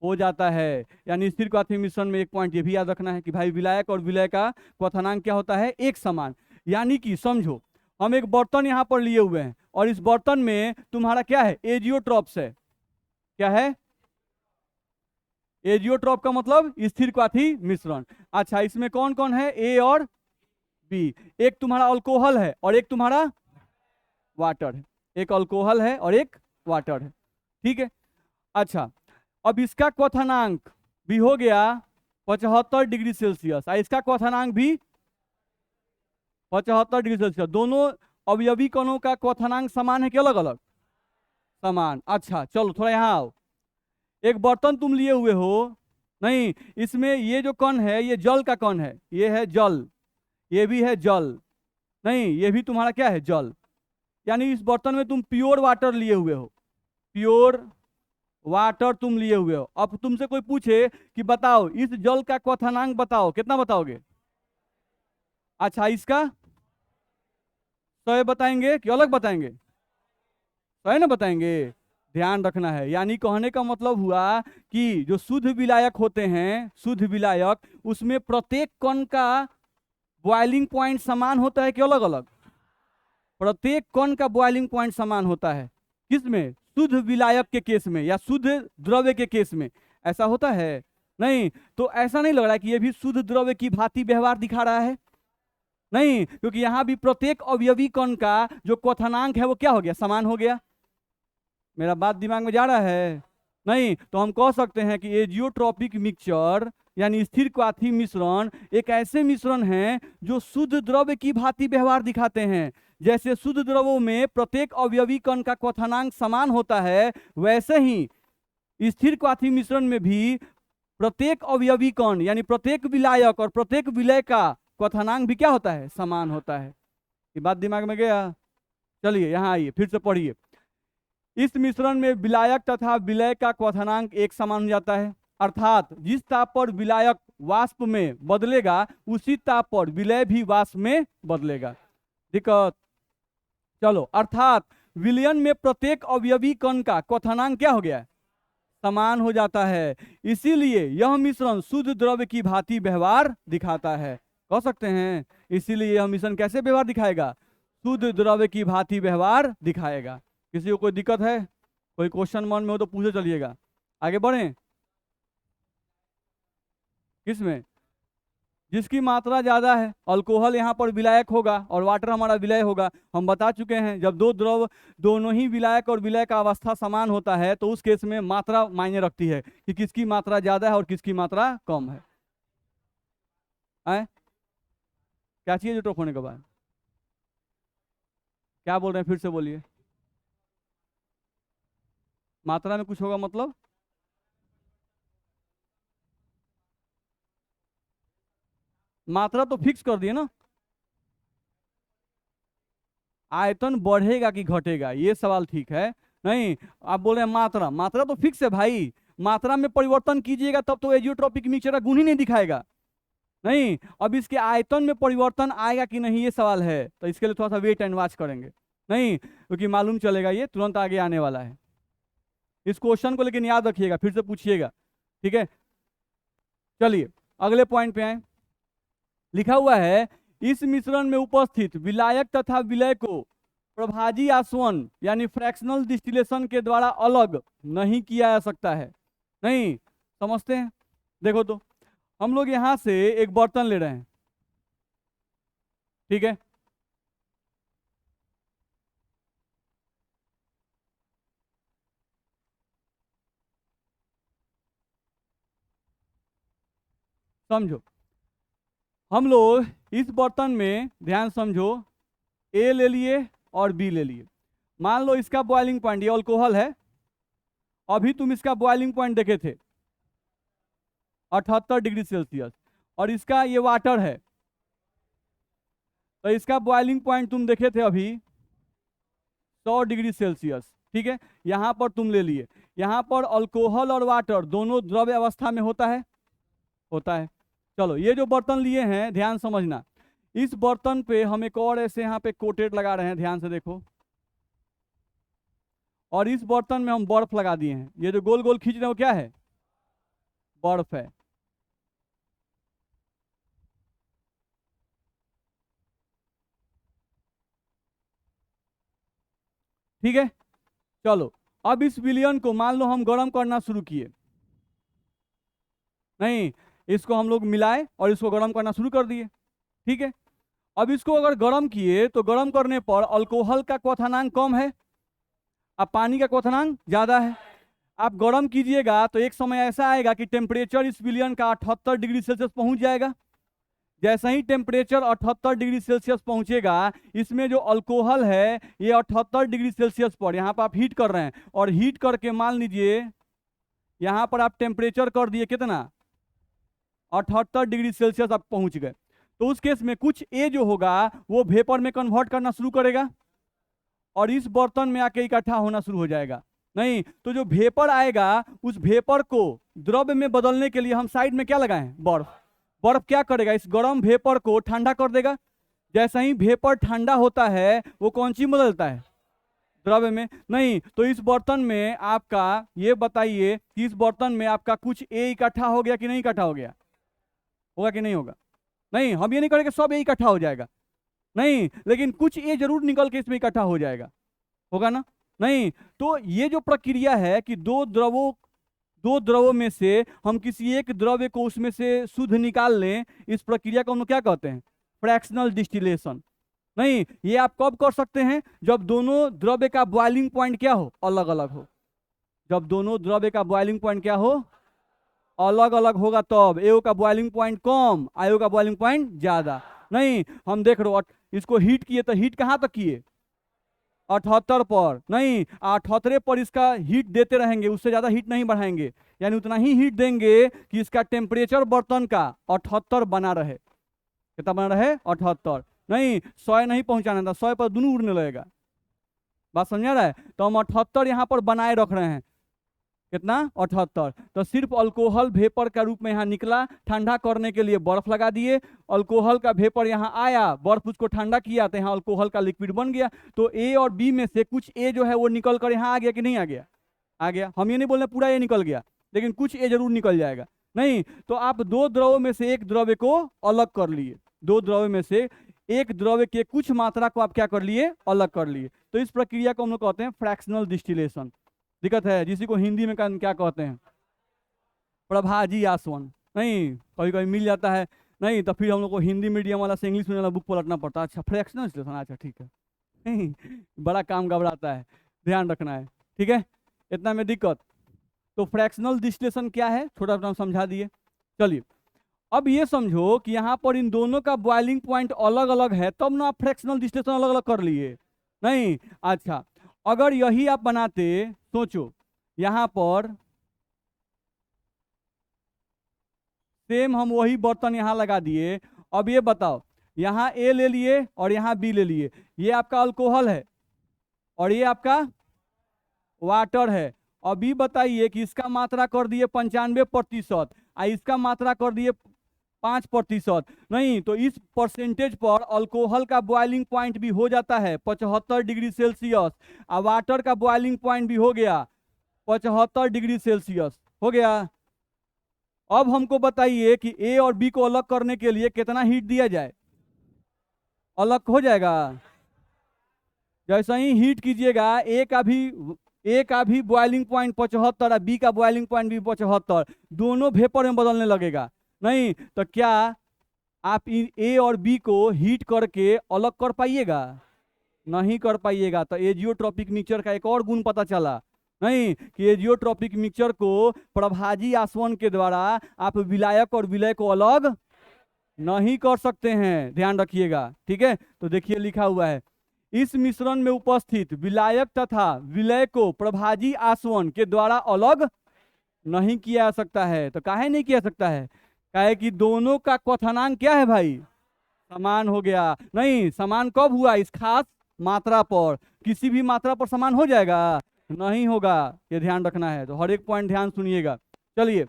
हो जाता है। यानी स्थिर क्वाथी मिश्रण में एक पॉइंट ये भी याद रखना है कि भाई विलायक और विलय का क्वथनांक क्या होता है? एक समान। यानी कि समझो हम एक बर्तन यहाँ पर लिए हुए हैं और इस बर्तन में तुम्हारा क्या है? एजियोट्रॉप्स है। क्या है? एजियोट्रॉप का मतलब स्थिर क्वाथी मिश्रण। अच्छा, इसमें कौन कौन है? ए और बी। एक तुम्हारा अल्कोहल है और एक तुम्हारा वाटर है। एक अल्कोहल है और एक वाटर है। ठीक है, अच्छा अब इसका क्वथनांक भी हो गया 75 डिग्री सेल्सियस और इसका क्वथनांक भी 75 डिग्री सेल्सियस। दोनों अवयवी कणों का क्वथनांक समान है कि अलग अलग? समान। अच्छा चलो थोड़ा यहाँ आओ। एक बर्तन तुम लिए हुए हो, नहीं इसमें ये जो कण है ये जल का कण है, ये है जल, ये भी है जल, नहीं ये भी तुम्हारा क्या है? जल। यानी इस बर्तन में तुम प्योर वाटर लिए हुए हो, प्योर वाटर तुम लिए हुए हो। अब तुमसे कोई पूछे कि बताओ इस जल का क्वथनांक बताओ, कितना बताओगे? अच्छा इसका 100 बताएंगे कि अलग बताएंगे? 100 ना बताएंगे। ध्यान रखना है। यानी कहने का मतलब हुआ कि जो शुद्ध विलायक होते हैं, शुद्ध विलायक, उसमें प्रत्येक कण का बॉइलिंग पॉइंट समान होता है कि अलग अलग? प्रत्येक कण का बॉइलिंग पॉइंट समान होता है। किसमें? शुद्ध विलायक के केस में या शुद्ध द्रव्य के केस में ऐसा होता है? नहीं, तो ऐसा नहीं लग रहा है कि ये भी शुद्ध द्रव्य की भांति व्यवहार दिखा रहा है? नहीं, क्योंकि यहां भी प्रत्येक अवयवी कण का जो क्वथनांक है वो क्या हो गया? समान हो गया। मेरा बात दिमाग में जा रहा है? नहीं, तो हम कह सकते हैं कि एजियोट्रॉपिक मिक्सचर यानी स्थिर क्वाथी मिश्रण एक ऐसे मिश्रण हैं जो शुद्ध द्रव्य की भांति व्यवहार दिखाते हैं। जैसे शुद्ध द्रव्यों में प्रत्येक अवयवी कण का क्वथनांक समान होता है, वैसे ही स्थिर क्वाथी मिश्रण में भी प्रत्येक अवयवी कण यानी प्रत्येक विलायक और प्रत्येक विलय का क्वथनांक भी क्या होता है, समान होता है। ये बात दिमाग में गया? चलिए यहाँ आइए, फिर से पढ़िए। इस मिश्रण में विलायक तथा विलय का क्वथनांक एक समान हो जाता है, अर्थात जिस ताप पर विलायक वाष्प में बदलेगा उसी ताप पर विलय भी वाष्प में बदलेगा। दिक्कत? चलो, अर्थात विलयन में प्रत्येक अवयवी कण का क्वथनांक क्या हो गया, समान हो जाता है। इसीलिए यह मिश्रण शुद्ध द्रव्य की भांति व्यवहार दिखाता है। कह सकते हैं इसीलिए यह मिश्रण कैसे व्यवहार दिखाएगा, शुद्ध द्रव्य की भांति व्यवहार दिखाएगा। किसी को कोई दिक्कत है, कोई क्वेश्चन मन में हो तो पूछे चलिएगा। आगे बढ़ें। किसमें? जिसकी मात्रा ज्यादा है, अल्कोहल यहाँ पर विलायक होगा और वाटर हमारा विलय होगा। हम बता चुके हैं जब दो द्रव दोनों ही विलायक और विलय का अवस्था समान होता है तो उस केस में मात्रा मायने रखती है कि किसकी मात्रा ज्यादा है और किसकी मात्रा कम है। क्या चाहिए जो टॉप होने के बाद? क्या बोल रहे हैं, फिर से बोलिए। मात्रा में कुछ होगा मतलब? मात्रा तो फिक्स कर दिए ना। आयतन बढ़ेगा कि घटेगा ये सवाल ठीक है। नहीं, आप बोल रहे हैं मात्रा, मात्रा तो फिक्स है भाई। मात्रा में परिवर्तन कीजिएगा तब तो एजियोट्रॉपिक मिक्सचर का गुण ही नहीं दिखाएगा। नहीं, अब इसके आयतन में परिवर्तन आएगा कि नहीं ये सवाल है, तो इसके लिए थोड़ा सा वेट एंड वॉच करेंगे। नहीं, क्योंकि मालूम चलेगा ये तुरंत आगे आने वाला है। इस क्वेश्चन को लेकिन याद रखिएगा, फिर से पूछिएगा, ठीक है। चलिए अगले पॉइंट पे आए। लिखा हुआ है इस मिश्रण में उपस्थित विलायक तथा विलय को प्रभाजी आसवन यानी फ्रैक्शनल डिस्टिलेशन के द्वारा अलग नहीं किया जा सकता है। नहीं समझते हैं? देखो तो हम लोग यहां से एक बर्तन ले रहे हैं, ठीक है। समझो, हम लोग इस बर्तन में ध्यान समझो, ए ले लिए और बी ले लिए। मान लो इसका बॉइलिंग पॉइंट, ये अल्कोहल है, अभी तुम इसका बॉइलिंग पॉइंट देखे थे 78 डिग्री सेल्सियस, और इसका ये वाटर है तो इसका बॉइलिंग पॉइंट तुम देखे थे अभी 100 डिग्री सेल्सियस, ठीक है। यहां पर तुम ले लिए, यहां पर अल्कोहल और वाटर दोनों द्रव्य अवस्था में होता है, होता है। चलो ये जो बर्तन लिए हैं ध्यान समझना, इस बर्तन पे हम एक और ऐसे यहाँ पे कोटेड लगा रहे हैं, ध्यान से देखो। और इस बर्तन में हम बर्फ लगा दिए हैं, ये जो गोल गोल खींच रहे हो क्या है, बर्फ है। ठीक है, चलो अब इस विलयन को मान लो हम गर्म करना शुरू किए, नहीं इसको हम लोग मिलाए और इसको गर्म करना शुरू कर दिए, ठीक है। अब इसको अगर गर्म किए तो गर्म करने पर अल्कोहल का क्वथनांक कम है, अब पानी का क्वथनांक ज्यादा है। आप गर्म कीजिएगा तो एक समय ऐसा आएगा कि टेम्परेचर इस विलयन का 78 डिग्री सेल्सियस पहुंच जाएगा। जैसे ही टेम्परेचर 78 डिग्री सेल्सियस पहुंचेगा, इसमें जो अल्कोहल है ये 78 डिग्री सेल्सियस पर यहाँ पर आप हीट कर रहे हैं, और हीट करके मान लीजिए यहाँ पर आप टेम्परेचर कर दिए कितना, 78 डिग्री सेल्सियस आप पहुंच गए। तो उस केस में कुछ ए जो होगा वो वेपर में कन्वर्ट करना शुरू करेगा और इस बर्तन में आके इकट्ठा होना शुरू हो जाएगा। नहीं तो जो वेपर आएगा उस वेपर को द्रव्य में बदलने के लिए हम साइड में क्या लगाएं, बर्फ। बर्फ क्या करेगा, इस गर्म वेपर को ठंडा कर देगा। जैसा ही वेपर ठंडा होता है वो कौन सी बदलता है, द्रव्य में। नहीं तो इस बर्तन में आपका ये बताइए कि इस बर्तन में आपका कुछ ए इकट्ठा हो गया कि नहीं इकट्ठा हो गया, होगा कि नहीं होगा? नहीं, हम ये नहीं करेंगे सब ए इकट्ठा हो जाएगा, नहीं, लेकिन कुछ ए जरूर निकल के इसमें इकट्ठा हो जाएगा, होगा ना। नहीं तो ये जो प्रक्रिया है कि दो द्रवों में से हम किसी एक द्रव्य को उसमें से शुद्ध निकाल लें, इस प्रक्रिया को हम क्या कहते हैं, फ्रैक्शनल डिस्टिलेशन। नहीं ये आप कब कर सकते हैं, जब दोनों द्रव्य का बॉइलिंग पॉइंट क्या हो, अलग अलग हो। जब दोनों द्रव्य का बॉइलिंग पॉइंट क्या हो, अलग अलग होगा तब। एओ का बॉइलिंग पॉइंट कम, आयो का बॉइलिंग पॉइंट ज्यादा। नहीं, हम देख रहे हो इसको हीट किए तो हीट कहाँ तक किए, 78 पर। नहीं, 78 पर इसका हीट देते रहेंगे, उससे ज्यादा हीट नहीं बढ़ाएंगे, यानी उतना ही हीट देंगे कि इसका टेम्परेचर बर्तन का 78 बना रहे। कितना बना रहे, 78। नहीं, 100 नहीं पहुंचाना था, 100 पर दोनों उड़ने लगेगा। बात समझा रहा है? तो हम 78 यहाँ पर बनाए रख रहे हैं। कितना, 78। तो सिर्फ अल्कोहल वेपर का रूप में यहाँ निकला, ठंडा करने के लिए बर्फ लगा दिए, अल्कोहल का वेपर यहाँ आया, बर्फ उसको ठंडा किया तो यहाँ अल्कोहल का लिक्विड बन गया। तो ए और बी में से कुछ ए जो है वो निकल कर यहाँ आ गया कि नहीं आ गया, आ गया। हम ये नहीं बोल रहे पूरा ए निकल गया, लेकिन कुछ ए जरूर निकल जाएगा। नहीं, तो आप दो द्रव्यों में से एक द्रव्य को अलग कर लिए, दो द्रव्य में से एक द्रव्य के कुछ मात्रा को आप क्या कर लिए, अलग कर लिए। तो इस प्रक्रिया को हम लोग कहते हैं फ्रैक्शनल डिस्टिलेशन। दिक्कत है, जिसी को हिंदी में क्या कहते हैं, प्रभाजी आसवन। नहीं, कभी कभी मिल जाता है, नहीं तो फिर हम लोग को हिंदी मीडियम वाला से इंग्लिश मीडियम वाला बुक पलटना पड़ता है। अच्छा, फ्रैक्शनल डिस्टिलेशन, अच्छा ठीक है। नहीं, बड़ा काम घबराता है, ध्यान रखना है, ठीक है, इतना में दिक्कत। तो फ्रैक्शनल डिस्टिलेशन क्या है, छोटा छोटा समझा दिए। चलिए, अब ये समझो कि यहाँ पर इन दोनों का बॉइलिंग पॉइंट अलग अलग है, तब ना आप फ्रैक्शनल डिस्टिलेशन अलग अलग कर लिए। नहीं, अच्छा, अगर यही आप बनाते, सोचो यहां पर सेम हम वही बर्तन यहां लगा दिए। अब ये बताओ, यहां ए ले लिए और यहां बी ले लिए, ये आपका अल्कोहल है और ये आपका वाटर है। अभी बताइए कि इसका मात्रा कर दिए 95% और इसका मात्रा कर दिए 5%। नहीं, तो इस परसेंटेज पर अल्कोहल का बॉइलिंग पॉइंट भी हो जाता है 75 डिग्री सेल्सियस, और वाटर का बॉइलिंग पॉइंट भी हो गया 75 डिग्री सेल्सियस, हो गया। अब हमको बताइए कि ए और बी को अलग करने के लिए कितना हीट दिया जाए, अलग हो जाएगा। जैसे ही हीट कीजिएगा, ए का भी बॉइलिंग पॉइंट 75 और बी का बॉइलिंग पॉइंट भी 75, दोनों वेपर में बदलने लगेगा। नहीं, तो क्या आप ए और बी को हीट करके अलग कर पाइएगा, नहीं कर पाइएगा। तो एजियोट्रॉपिक मिक्सचर का एक और गुण पता चला, नहीं, कि एजियोट्रॉपिक मिक्सचर को प्रभाजी आसवन के द्वारा आप विलायक और विलय को अलग नहीं कर सकते हैं, ध्यान रखिएगा, ठीक है। तो देखिए लिखा हुआ है, इस मिश्रण में उपस्थित विलायक तथा विलय को प्रभाजी आसवन के द्वारा अलग नहीं किया जा सकता है। तो काहे नहीं किया सकता है, काहे कि दोनों का क्वथनांक क्या है भाई, समान हो गया। नहीं, समान कब हुआ, इस खास मात्रा पर, किसी भी मात्रा पर समान हो जाएगा, नहीं होगा, ये ध्यान रखना है। तो हर एक पॉइंट ध्यान सुनिएगा। चलिए,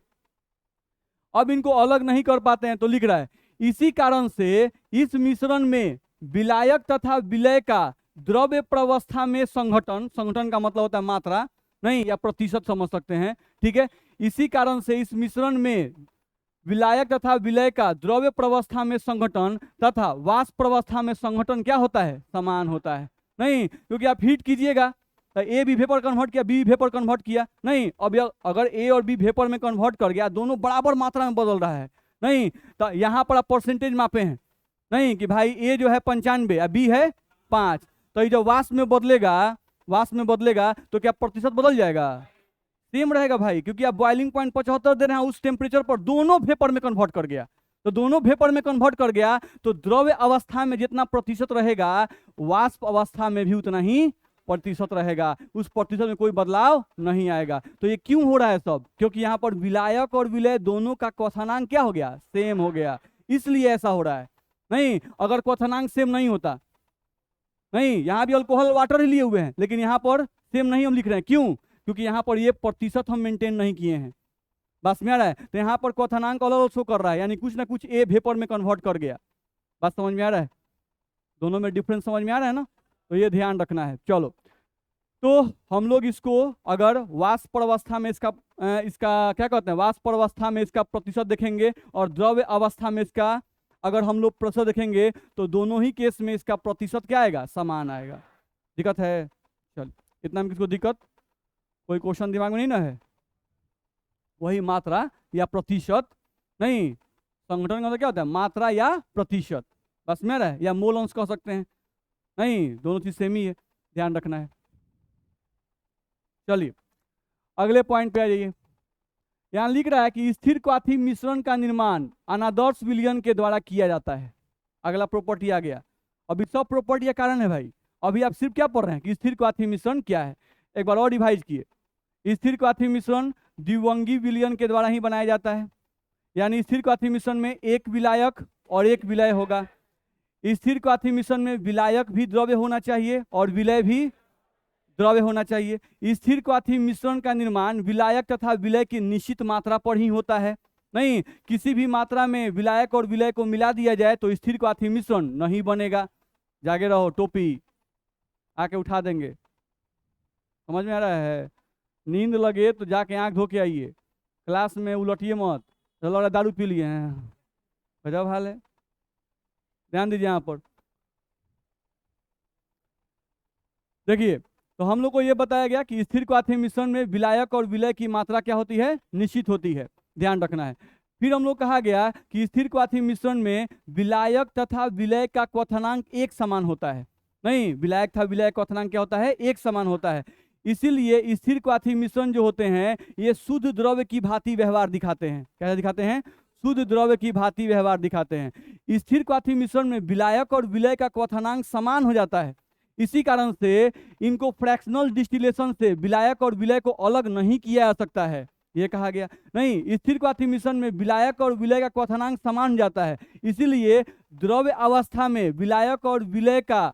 अब इनको अलग नहीं कर पाते हैं तो लिख रहा है, इसी कारण से इस मिश्रण में विलायक तथा विलय का द्रव्य प्रवस्था में संघटन, संगठन का मतलब होता है मात्रा, नहीं, या प्रतिशत समझ सकते हैं, ठीक है। इसी कारण से इस मिश्रण में विलायक तथा विलय का द्रव्य प्रवस्था में संघटन तथा वाष्प प्रवस्था में संघटन क्या होता है, समान होता है। नहीं, क्योंकि आप हीट कीजिएगा तो ए भी वेपर कन्वर्ट किया, बी वेपर कन्वर्ट किया। नहीं, अब अगर ए और बी वेपर में कन्वर्ट कर गया, दोनों बराबर मात्रा में बदल रहा है। नहीं, तो यहाँ पर आप परसेंटेज मापे हैं, नहीं कि भाई ए जो है 95 और बी है 5, तो ये जो वाष्प में बदलेगा तो क्या प्रतिशत बदल जाएगा, सेम रहेगा भाई, क्योंकि आप बॉइलिंग पॉइंट 75 दे रहे हैं, उस टेम्परेचर पर दोनों वेपर में कन्वर्ट कर गया। तो दोनों वेपर में कन्वर्ट कर गया तो द्रव्य अवस्था में जितना प्रतिशत रहेगा, वाष्प अवस्था में भी उतना ही प्रतिशत रहेगा, उस प्रतिशत में कोई बदलाव नहीं आएगा। तो ये क्यों हो रहा है सब, क्योंकि यहाँ पर विलायक और विलय दोनों का क्वथनांक क्या हो गया, सेम हो गया, इसलिए ऐसा हो रहा है। नहीं, अगर क्वथनांक सेम नहीं होता, नहीं, यहाँ भी अल्कोहल वाटर ही लिए हुए हैं, लेकिन यहाँ पर सेम नहीं हम लिख रहे हैं, क्यों, क्योंकि यहाँ पर ये प्रतिशत हम मेंटेन नहीं किए हैं। बस में आ रहा है, तो यहाँ पर क्वथनांक अलग शो कर रहा है, यानी कुछ ना कुछ ए वेपर में कन्वर्ट कर गया। बात समझ में आ रहा है, दोनों में डिफरेंस समझ में आ रहा है ना, तो ये ध्यान रखना है। चलो, तो हम लोग इसको अगर वाष्प अवस्था में इसका क्या कहते हैं, वाष्प अवस्था में इसका प्रतिशत देखेंगे और द्रव्य अवस्था में इसका अगर हम लोग प्रतिशत देखेंगे तो दोनों ही केस में इसका प्रतिशत क्या आएगा, समान आएगा। दिक्कत है, चल इतना में किसको दिक्कत, कोई क्वेश्चन दिमाग में नहीं ना है, वही मात्रा या प्रतिशत, नहीं, संगठन का मतलब क्या होता है, मात्रा या प्रतिशत, बस में रहे, या मोल अंश कह सकते हैं, नहीं, दोनों चीज सेम ही है, ध्यान रखना है। चलिए, अगले पॉइंट पे आ जाइए। यहाँ लिख रहा है कि स्थिर क्वाथी मिश्रण का निर्माण अनादर्श विलयन के द्वारा किया जाता है। अगला प्रॉपर्टी आ गया। अभी सब प्रॉपर्टी का कारण है भाई, अभी आप सिर्फ क्या पढ़ रहे हैं कि स्थिर क्वाथी मिश्रण क्या है। एक बार और रिवाइज किए। स्थिर क्वाथी मिश्रण द्विवंगी विलयन के द्वारा ही बनाया जाता है, यानी स्थिर क्वाथी मिश्रण में एक विलायक और एक विलय होगा। स्थिर क्वाथी मिश्रण में विलायक भी द्रव्य होना चाहिए और विलय भी द्रव्य होना चाहिए। स्थिर क्वाथी मिश्रण का निर्माण विलायक तथा विलय की निश्चित मात्रा पर ही होता है। नहीं, किसी भी मात्रा में विलायक और विलय को मिला दिया जाए तो स्थिर क्वाथी मिश्रण नहीं बनेगा। जागे रहो, टोपी आके उठा देंगे। समझ में आ रहा है? नींद लगे तो जाके आंख धो के आइए, क्लास में उलटिए मत। चलो रहा दारू पी लिए हैं, गजब हाल है। ध्यान दीजिए यहाँ पर। देखिए, तो हम लोग को यह बताया गया कि स्थिर क्वाथी मिश्रण में विलायक और विलय की मात्रा क्या होती है? निश्चित होती है, ध्यान रखना है। फिर हम लोग कहा गया कि स्थिर क्वाथी मिश्रण में विलायक तथा विलय का क्वथनांक एक समान होता है। नहीं, विलायक तथा विलय क्वथनांक क्या होता है? एक समान होता है। इसीलिए स्थिर क्वाथी मिश्रण जो होते हैं ये शुद्ध द्रव्य की भांति व्यवहार दिखाते हैं। कैसे दिखाते हैं? शुद्ध द्रव्य की भांति व्यवहार दिखाते हैं। स्थिर क्वाथी मिश्रण में विलायक और विलय का क्वथनांक समान हो जाता है। इसी कारण से इनको फ्रैक्शनल डिस्टिलेशन से विलायक और विलय को अलग नहीं किया जा सकता है, ये कहा गया। नहीं, स्थिर क्वाथी मिश्रण में विलायक और विलय का क्वथनांक समान जाता है। इसीलिए द्रव्य अवस्था में विलायक और विलय का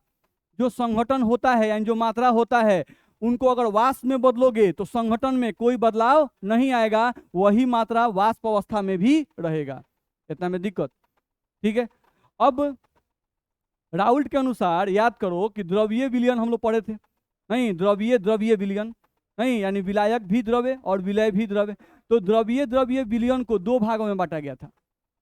जो संघटन होता है यानी जो मात्रा होता है उनको अगर वाष्प में बदलोगे तो संघटन में कोई बदलाव नहीं आएगा, वही मात्रा वाष्प अवस्था में भी रहेगा। इतना में दिक्कत, ठीक है। अब राउल्ट के अनुसार याद करो कि द्रवीय विलयन हम लोग पढ़े थे। नहीं, द्रवीय विलयन नहीं, यानी विलायक भी द्रव्य और विलय भी द्रव्य। तो द्रवीय विलयन को दो भागों में बांटा गया था।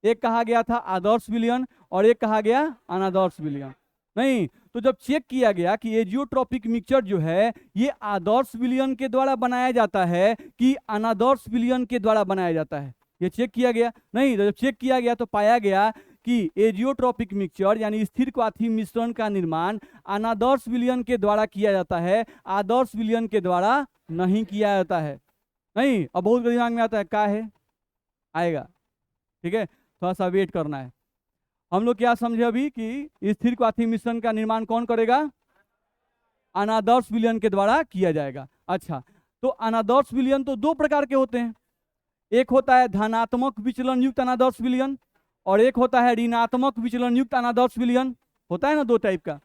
एक कहा गया था आदर्श विलयन और एक कहा गया अनादर्श विलयन। नहीं, तो जब चेक किया गया कि एजियोट्रॉपिक मिक्सचर जो है ये आदर्श विलयन के द्वारा बनाया जाता है कि अनादर्श विलयन के द्वारा बनाया जाता है, ये चेक किया गया। नहीं, जब चेक किया गया तो पाया गया कि एजियोट्रॉपिक मिक्सचर यानी स्थिर क्वाथी मिश्रण का निर्माण अनादर्श विलयन के द्वारा किया जाता है, आदर्श विलयन के द्वारा नहीं किया जाता है। नहीं, अब बहुत दिमाग में आता है क्या है, आएगा, ठीक है, थोड़ा सा वेट करना है। हम लोग क्या समझे अभी कि स्थिर क्वाथी मिश्रण का निर्माण कौन करेगा? अनादर्श विलयन के द्वारा किया जाएगा। अच्छा, तो अनादर्श विलयन तो दो प्रकार के होते हैं। एक होता है धनात्मक विचलन युक्त अनादर्श विलयन और एक होता है ऋणात्मक विचलन युक्त अनादर्श विलयन। होता है ना दो टाइप का।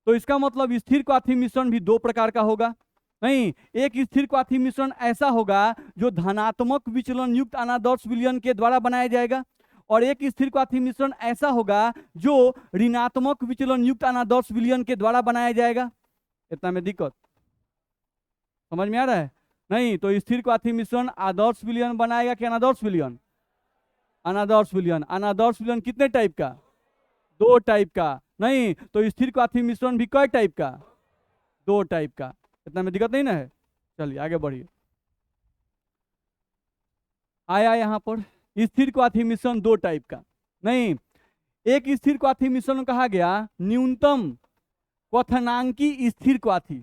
तो इसका मतलब स्थिर क्वाथी मिश्रण भी दो प्रकार का होगा। नहीं, एक स्थिर क्वाथी मिश्रण ऐसा होगा जो धनात्मक विचलन युक्त अनादर्श विलयन के द्वारा बनाया जाएगा और एक स्थिर क्वाथी मिश्रण ऐसा होगा जो ऋणात्मक विचलन युक्त अनादर्श विलयन के द्वारा बनाया जाएगा। इतना में दिक्कत समझ में आ रहा है? नहीं, तो स्थिर क्वाथी मिश्रण आदर्श विलयन बनाएगा कि अनादर्श विलयन? अनादर्श विलयन। अनादर्श विलयन कितने टाइप का? दो टाइप का। नहीं, तो स्थिर क्वाथी मिश्रण भी कई टाइप का? दो टाइप का। इतना में दिक्कत नहीं ना है? चलिए आगे बढ़िए। आया यहाँ पर स्थिर क्वाथी मिश्रण दो टाइप का। नहीं, एक स्थिर क्वाथी मिश्रण कहा गया न्यूनतम क्वथनांकी स्थिर क्वाथी।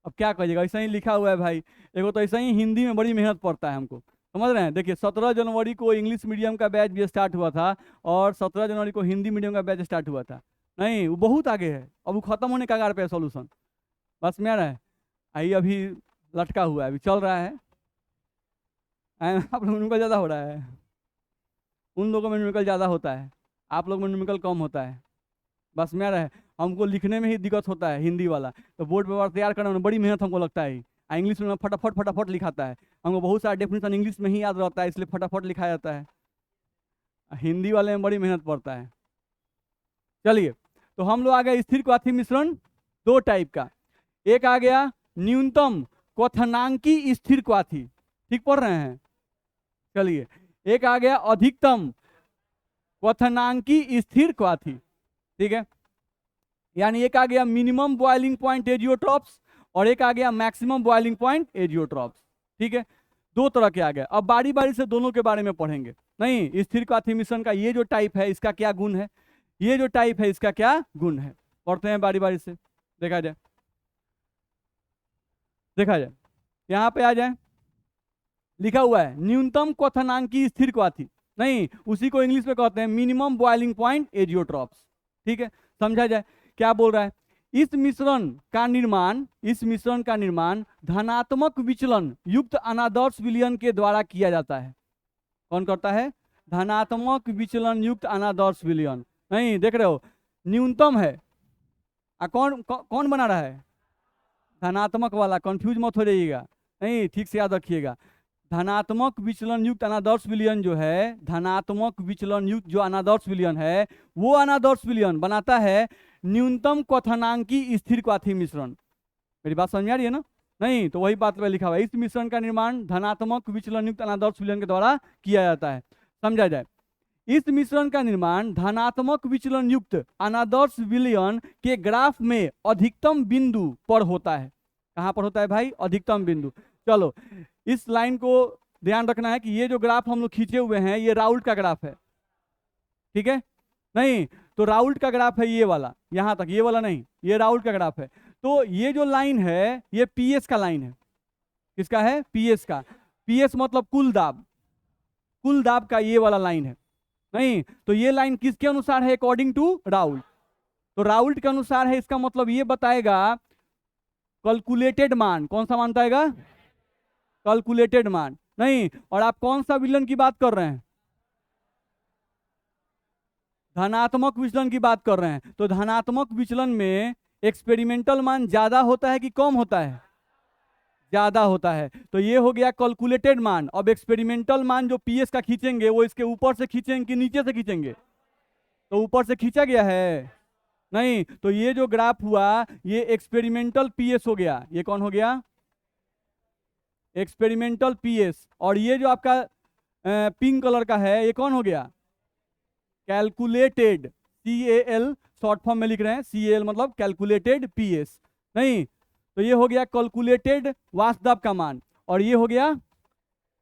अब क्या कहिएगा, ऐसा ही लिखा हुआ है भाई। एगो तो ऐसा ही हिंदी में बड़ी मेहनत पड़ता है हमको, समझ रहे हैं? देखिए 17 जनवरी को इंग्लिश मीडियम का बैच भी स्टार्ट हुआ था और 17 जनवरी को हिंदी मीडियम का बैच स्टार्ट हुआ था। नहीं, वो बहुत आगे है, अब वो खत्म होने का कगार पे है सोल्यूशन। बस में आ रहा है, आई अभी लटका हुआ है, अभी चल रहा है। आप लोग न्यूमेरिकल ज़्यादा हो रहा है, उन लोगों में न्यूमेरिकल ज़्यादा होता है, आप लोग में न्यूमेरिकल कम होता है। बस में आ रहा है, हमको लिखने में ही दिक्कत होता है हिंदी वाला, तो बोर्ड पेपर तैयार करने में बड़ी मेहनत हमको लगता है। इंग्लिश में फटाफट फटाफट लिखाता है, हमको बहुत सारा डेफिनेशन इंग्लिश में ही याद रहता है, इसलिए फटाफट लिखा जाता है। हिंदी वाले में बड़ी मेहनत पड़ता है। चलिए, तो हम लोग आ गए स्थिर क्वाथी मिश्रण दो टाइप का। एक आ गया न्यूनतम क्वथनांकी स्थिर क्वाथी, ठीक पढ़ रहे हैं? चलिए, एक आ गया अधिकतम क्वथनांकी स्थिर क्वाथी, ठीक है। यानी एक आ गया मिनिमम बॉइलिंग पॉइंट एजियोट्रॉप्स और एक आ गया मैक्सिमम बॉइलिंग पॉइंट एजियोट्रॉप्स, ठीक है। दो तरह के आ गए। अब बारी बारी से दोनों के बारे में पढ़ेंगे। नहीं, स्थिर क्वाथी मिश्रण का ये जो टाइप है इसका क्या गुण है, ये जो टाइप है इसका क्या गुण है, पढ़ते हैं बारी बारी से, देखा जाए। यहाँ पे आ जाए, लिखा हुआ है न्यूनतम क्वथनांकी स्थिर क्वाथी, नहीं उसी को इंग्लिश में कहते हैं मिनिमम बॉइलिंग पॉइंट एजियोट्रॉप्स। ठीक है, समझा जाए क्या बोल रहा है। इस मिश्रण का निर्माण धनात्मक विचलन युक्त अनादर्श विलयन के द्वारा किया जाता है। कौन करता है? धनात्मक विचलन युक्त अनादर्श विलयन। नहीं देख रहे हो, न्यूनतम है, कौन बना रहा है? धनात्मक वाला, कंफ्यूज मत हो जाइएगा, नहीं ठीक से याद रखिएगा। धनात्मक विचलन युक्त अनादर्श विलयन जो है, धनात्मक विचलन युक्त जो अनादर्श विलयन है, वो अनादर्श विलयन बनाता है न्यूनतम क्वथनांकी स्थिर क्वाथी मिश्रण। मेरी बात समझ में आ रही है ना? नहीं तो वही बात पे लिखा हुआ है, इस मिश्रण का निर्माण धनात्मक विचलन युक्त अनादर्श विलयन के द्वारा किया जाता है। समझा जाए, इस मिश्रण का निर्माण धनात्मक विचलन युक्त अनादर्श विलयन के ग्राफ में अधिकतम बिंदु पर होता है। कहां पर होता है भाई? अधिकतम बिंदु। चलो इस लाइन को ध्यान रखना है कि ये जो ग्राफ हम लोग खींचे हुए हैं ये राउल्ट का ग्राफ है, ठीक है? नहीं तो राउल्ट का ग्राफ है ये वाला, यहां तक, ये वाला नहीं, ये राउल्ट का ग्राफ है। तो ये जो लाइन है ये पीएस का लाइन है। किसका है? पीएस का। पीएस मतलब कुल दाब, कुल दाब का ये वाला लाइन है। नहीं तो ये लाइन किसके अनुसार है? According to Raoult. तो राउल्ट के अनुसार है, इसका मतलब ये बताएगा कैलकुलेटेड मान। कौन सा मान बताएगा? कैलकुलेटेड मान। नहीं, और आप कौन सा विचलन की बात कर रहे हैं? धनात्मक विचलन की बात कर रहे हैं। तो धनात्मक विचलन में एक्सपेरिमेंटल मान ज्यादा होता है कि कम होता है? ज्यादा होता है। तो ये हो गया कैलकुलेटेड मान। अब एक्सपेरिमेंटल मान जो पीएस का खींचेंगे वो इसके ऊपर से खींचेंगे कि नीचे से खींचेंगे? तो ऊपर से खींचा गया है। नहीं तो ये जो ग्राफ हुआ ये एक्सपेरिमेंटल पीएस हो गया। ये कौन हो गया? Experimental PS. और ये जो आपका पिंक कलर का है ये कौन हो गया? कैलकुलेटेड, CAL शॉर्ट फॉर्म में लिख रहे हैं, CAL मतलब कैलकुलेटेड पीएस। नहीं तो ये हो गया कैलकुलेटेड वास्तव का मान, और ये हो गया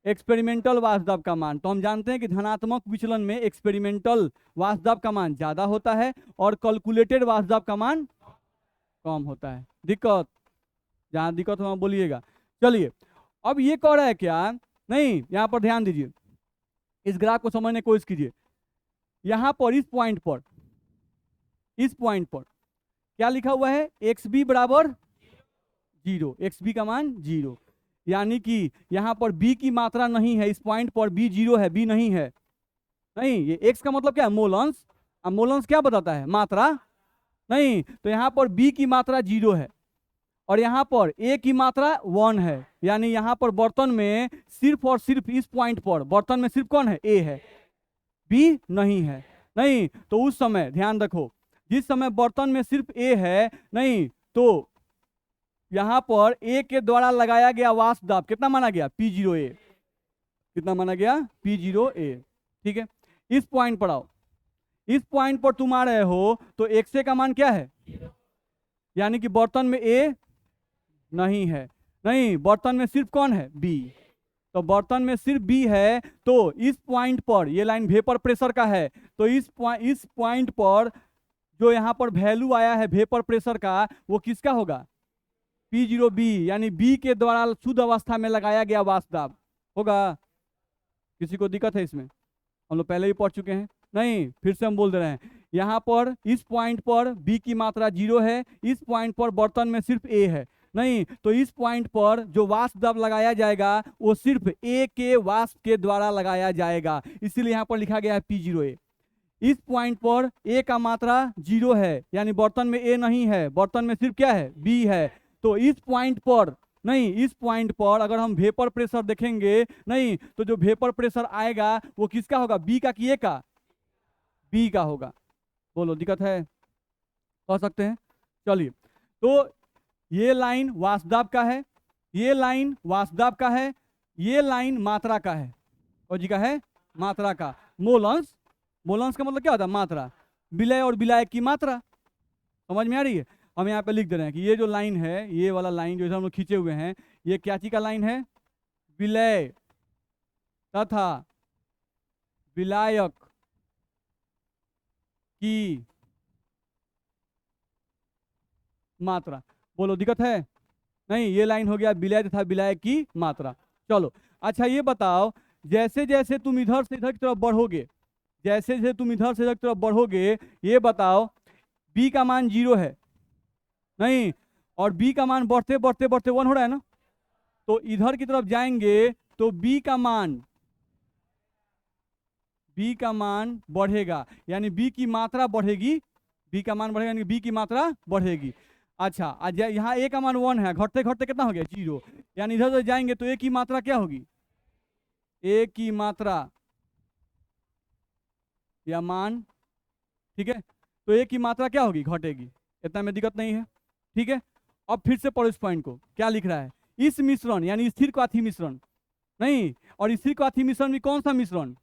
एक्सपेरिमेंटल वास्तव का मान। तो हम जानते हैं कि धनात्मक विचलन में एक्सपेरिमेंटल वास्तव का मान ज्यादा होता है और कैलकुलेटेड वास्तव का मान कम होता है। दिक्कत? जहां दिक्कत हो बोलिएगा। चलिए अब ये कह रहा है क्या? नहीं यहां पर ध्यान दीजिए, इस ग्राफ को समझने की कोशिश कीजिए। यहां पर इस पॉइंट पर क्या लिखा हुआ है? XB बराबर 0, XB का मान 0, यानी कि यहां पर B की मात्रा नहीं है। इस पॉइंट पर B 0 है, B नहीं है। नहीं ये X का मतलब क्या है? मोलन्स। अब मोलन्स क्या बताता है? मात्रा। नहीं तो यहां पर B की मात्रा 0 है और यहां पर A की मात्रा 1 है, यानी यहां पर बर्तन में सिर्फ और सिर्फ इस पॉइंट पर बर्तन में सिर्फ कौन है? A है, B नहीं है। नहीं तो उस समय ध्यान रखो, जिस समय बर्तन में सिर्फ A है, नहीं तो यहां पर A के द्वारा लगाया गया वाष्प दाब कितना माना गया? P0A। कितना माना गया? P0A। ठीक है, इस पॉइंट पर आओ। इस पॉइंट पर तुम आ रहे हो तो XA का मान क्या है? यानी कि बर्तन में A नहीं है। नहीं बर्तन में सिर्फ कौन है? B। तो बर्तन में सिर्फ B है, तो इस पॉइंट पर, ये लाइन वेपर प्रेशर का है, तो इस पॉइंट पर जो यहाँ पर वैल्यू आया है वेपर प्रेशर का वो किसका होगा? P0B, यानी B के द्वारा शुद्ध अवस्था में लगाया गया वाष्प दाब होगा। किसी को दिक्कत है इसमें? हम लोग पहले ही पढ़ चुके हैं। नहीं फिर से हम बोल दे रहे हैं, यहाँ पर इस पॉइंट पर B की मात्रा 0 है, इस पॉइंट पर बर्तन में सिर्फ A है। नहीं तो इस पॉइंट पर जो वाष्प दाब लगाया जाएगा वो सिर्फ A के वाष्प के द्वारा लगाया जाएगा, इसीलिए यहाँ पर लिखा गया है P0A। इस पॉइंट पर A का मात्रा 0 है, यानी बर्तन में A नहीं है, बर्तन में सिर्फ क्या है? B है। तो इस पॉइंट पर, नहीं इस पॉइंट पर अगर हम वेपर प्रेशर देखेंगे, नहीं तो जो वेपर प्रेशर आएगा वो किसका होगा? B का कि A का? B का होगा। बोलो दिक्कत है? कह सकते हैं। चलिए तो ये लाइन वाष्प दाब का है, ये लाइन वाष्प दाब का है, ये लाइन मात्रा का है। और जी का है? मात्रा का। मोलन्स, मोलन्स का मतलब क्या होता है? मात्रा। विलय और विलायक की मात्रा। समझ में आ रही है? हम यहाँ पे लिख दे रहे हैं कि ये जो लाइन है, ये वाला लाइन जो हम लोग खींचे हुए हैं, ये क्या चीज का लाइन है? विलय तथा विलायक की मात्रा। बोलो दिक्कत है? नहीं, ये लाइन हो गया विलय तथा विलय की मात्रा। चलो अच्छा ये बताओ, जैसे जैसे तुम इधर से इधर की तरफ बढ़ोगे, जैसे जैसे तुम इधर से इधर की तरफ बढ़ोगे, ये बताओ b का मान 0 है नहीं, और b का मान बढ़ते बढ़ते बढ़ते 1 हो रहा है ना, तो इधर की तरफ जाएंगे तो b का मान बढ़ेगा, यानी b की मात्रा बढ़ेगी, b का मान बढ़ेगा यानी b की मात्रा बढ़ेगी। अच्छा आज यहाँ a का मान 1 है, घटते घटते कितना हो गया 0, यानी इधर उधर जाएंगे तो a की मात्रा क्या होगी, a की मात्रा या मान, ठीक है, तो a की मात्रा क्या होगी, घटेगी, इतना में दिक्कत नहीं है, ठीक है। अब फिर से पढ़ो इस पॉइंट को, क्या लिख रहा है, इस मिश्रण यानी स्थिर क्वाथी मिश्रण नहीं, और स्थिर क्वाथी मिश्रण में कौन सा मिश्रण,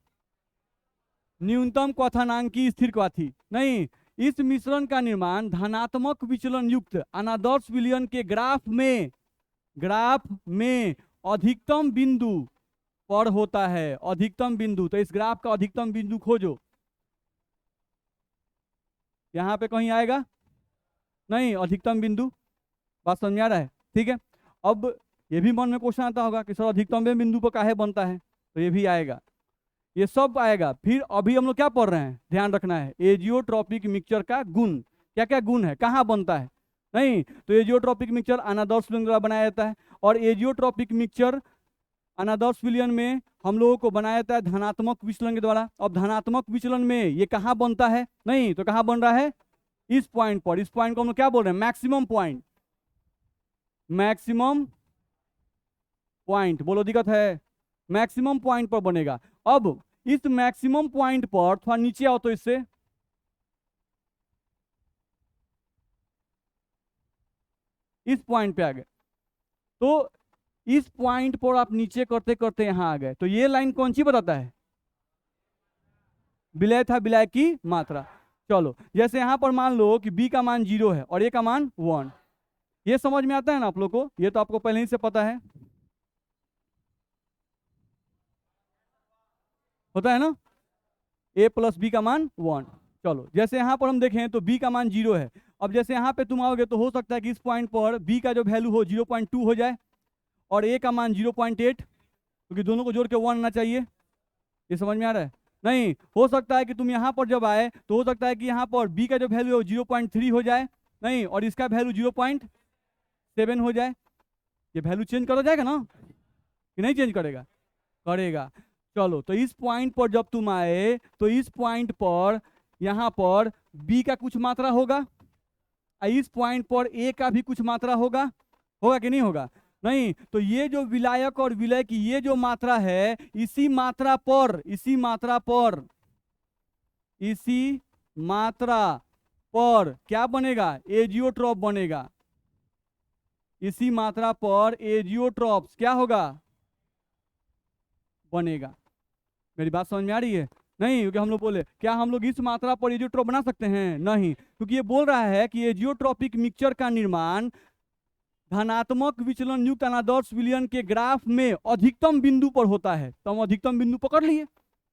न्यूनतम क्वथनांकी स्थिर क्वाथी नहीं, इस मिश्रण का निर्माण धनात्मक विचलन युक्त अनादर्श विलयन के ग्राफ में अधिकतम बिंदु पर होता है। अधिकतम बिंदु, तो इस ग्राफ का अधिकतम बिंदु खोजो, यहां पे कहीं आएगा नहीं अधिकतम बिंदु, बात समझ में आ रहा है, ठीक है। अब ये भी मन में क्वेश्चन आता होगा कि सर अधिकतम बिंदु पर काहे बनता है, तो ये भी आएगा, ये सब आएगा। फिर अभी हम लोग क्या पढ़ रहे हैं, ध्यान रखना है, एजियोट्रॉपिक मिक्सचर का गुण, क्या क्या गुण है, कहाँ बनता है नहीं, तो एजियोट्रॉपिक मिक्सचर अनादर्श विलयन द्वारा बनाया जाता है, और एजियोट्रॉपिक मिक्सचर अनादर्श विलयन में हम लोगों को बनाया जाता है धनात्मक विचलन के द्वारा। अब धनात्मक विचलन में ये कहाँ बनता है नहीं, तो कहाँ बन रहा है, इस पॉइंट पर, इस पॉइंट को हम लोग क्या बोल रहे हैं, मैक्सिमम पॉइंट, मैक्सिमम पॉइंट, बोलो दिक्कत है, मैक्सिमम पॉइंट पर बनेगा। अब इस मैक्सिमम पॉइंट पर थोड़ा नीचे आओ, तो इससे इस पॉइंट पे आ गए, तो इस पॉइंट पर आप नीचे करते करते यहां आ गए, तो ये लाइन कौन सी बताता है, विलय था विलय की मात्रा। चलो जैसे यहां पर मान लो कि b का मान 0 है और a का मान 1, ये समझ में आता है ना आप लोग को, ये तो आपको पहले ही से पता है, होता है ना, a प्लस बी का मान 1। चलो जैसे यहाँ पर हम देखें तो b का मान 0 है, अब जैसे यहाँ पे तुम आओगे तो हो सकता है कि इस पॉइंट पर b का जो वैल्यू हो 0.2 हो जाए और a का मान 0.8, क्योंकि दोनों को जोड़ के 1 आना चाहिए, ये समझ में आ रहा है नहीं। हो सकता है कि तुम यहाँ पर जब आए तो हो सकता है कि यहाँ पर b का जो वैल्यू है 0.3 हो जाए नहीं, और इसका वैल्यू 0.7 हो जाए, ये वैल्यू चेंज करा जाएगा ना कि नहीं चेंज करेगा, करेगा। चलो तो इस पॉइंट पर जब तुम आए तो इस पॉइंट पर यहाँ पर b का कुछ मात्रा होगा, इस पॉइंट पर a का भी कुछ मात्रा होगा, होगा कि नहीं होगा नहीं, तो ये जो विलायक और विलय की ये जो मात्रा है, इसी मात्रा पर क्या बनेगा, एजियोट्रॉप बनेगा, इसी मात्रा पर एजियोट्रॉप्स क्या होगा, बनेगा। मेरी बात समझ में आ रही है नहीं, क्योंकि हम लोग बोले क्या हम लोग इस मात्रा पर एजियोट्रॉप बना सकते हैं, नहीं, क्योंकि ये बोल रहा है कि एजियोट्रॉपिक मिक्सचर का निर्माण धनात्मक विचलन युक्त अनादर्श विलयन के ग्राफ में अधिकतम बिंदु पर होता है, तो हम अधिकतम बिंदु पकड़ लिए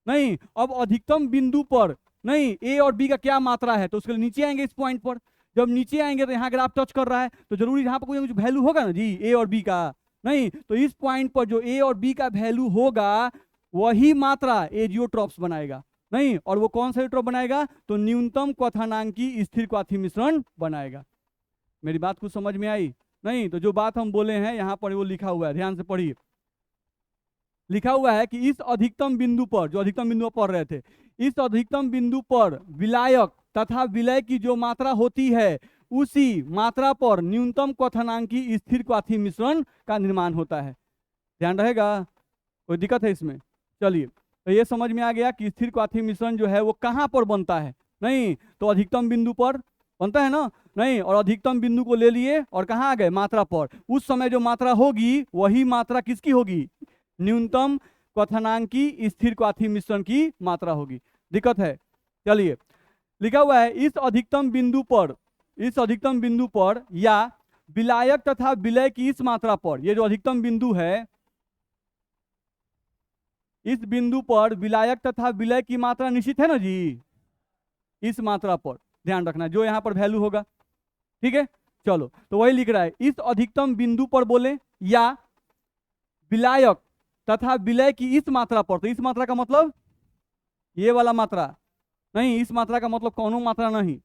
नहीं। अब अधिकतम बिंदु पर नहीं a और b का क्या मात्रा है, तो उसके लिए नीचे आएंगे, इस पॉइंट पर जब नीचे आएंगे तो यहाँ ग्राफ टच कर रहा है, तो जरूरी यहाँ पर कोई कुछ वैल्यू होगा ना जी a और b का नहीं, तो इस पॉइंट पर जो a और b का वैल्यू होगा वही मात्रा एजियोट्रॉप्स बनाएगा नहीं, और वो कौन सा एजियोट्रॉप बनाएगा, तो न्यूनतम क्वथनांकी स्थिर क्वाथी मिश्रण बनाएगा। मेरी बात कुछ समझ में आई नहीं, तो जो बात हम बोले हैं यहाँ पर वो लिखा हुआ है, ध्यान से पढ़िए, लिखा हुआ है कि इस अधिकतम बिंदु पर, जो अधिकतम बिंदु पर पढ़ रहे थे, इस अधिकतम बिंदु पर विलायक तथा विलय की जो मात्रा होती है उसी मात्रा पर न्यूनतम क्वथनांकी स्थिर क्वाथी मिश्रण का निर्माण होता है। ध्यान रहेगा, कोई दिक्कत है इसमें, चलिए तो ये समझ में आ गया कि स्थिर क्वाथी मिश्रण जो है वो कहाँ पर बनता है नहीं, तो अधिकतम बिंदु पर बनता है ना नहीं, और अधिकतम बिंदु को ले लिए और कहाँ आ गए, मात्रा पर, उस समय जो मात्रा होगी वही मात्रा किसकी होगी, न्यूनतम क्वथनांकी स्थिर क्वाथी मिश्रण की मात्रा होगी। दिक्कत है, चलिए लिखा हुआ है इस अधिकतम बिंदु पर या विलायक तथा विलय की इस मात्रा पर, ये जो अधिकतम बिंदु है इस बिंदु पर विलायक तथा विलय की मात्रा निश्चित है ना जी, इस मात्रा पर ध्यान रखना जो यहाँ पर वैल्यू होगा, ठीक है। चलो, तो वही लिख रहा है, इस अधिकतम बिंदु पर बोले या विलायक तथा विलय की इस मात्रा पर। तो इस मात्रा का मतलब ये वाला मात्रा नहीं, इस मात्रा का मतलब कौनो मात्रा नहीं,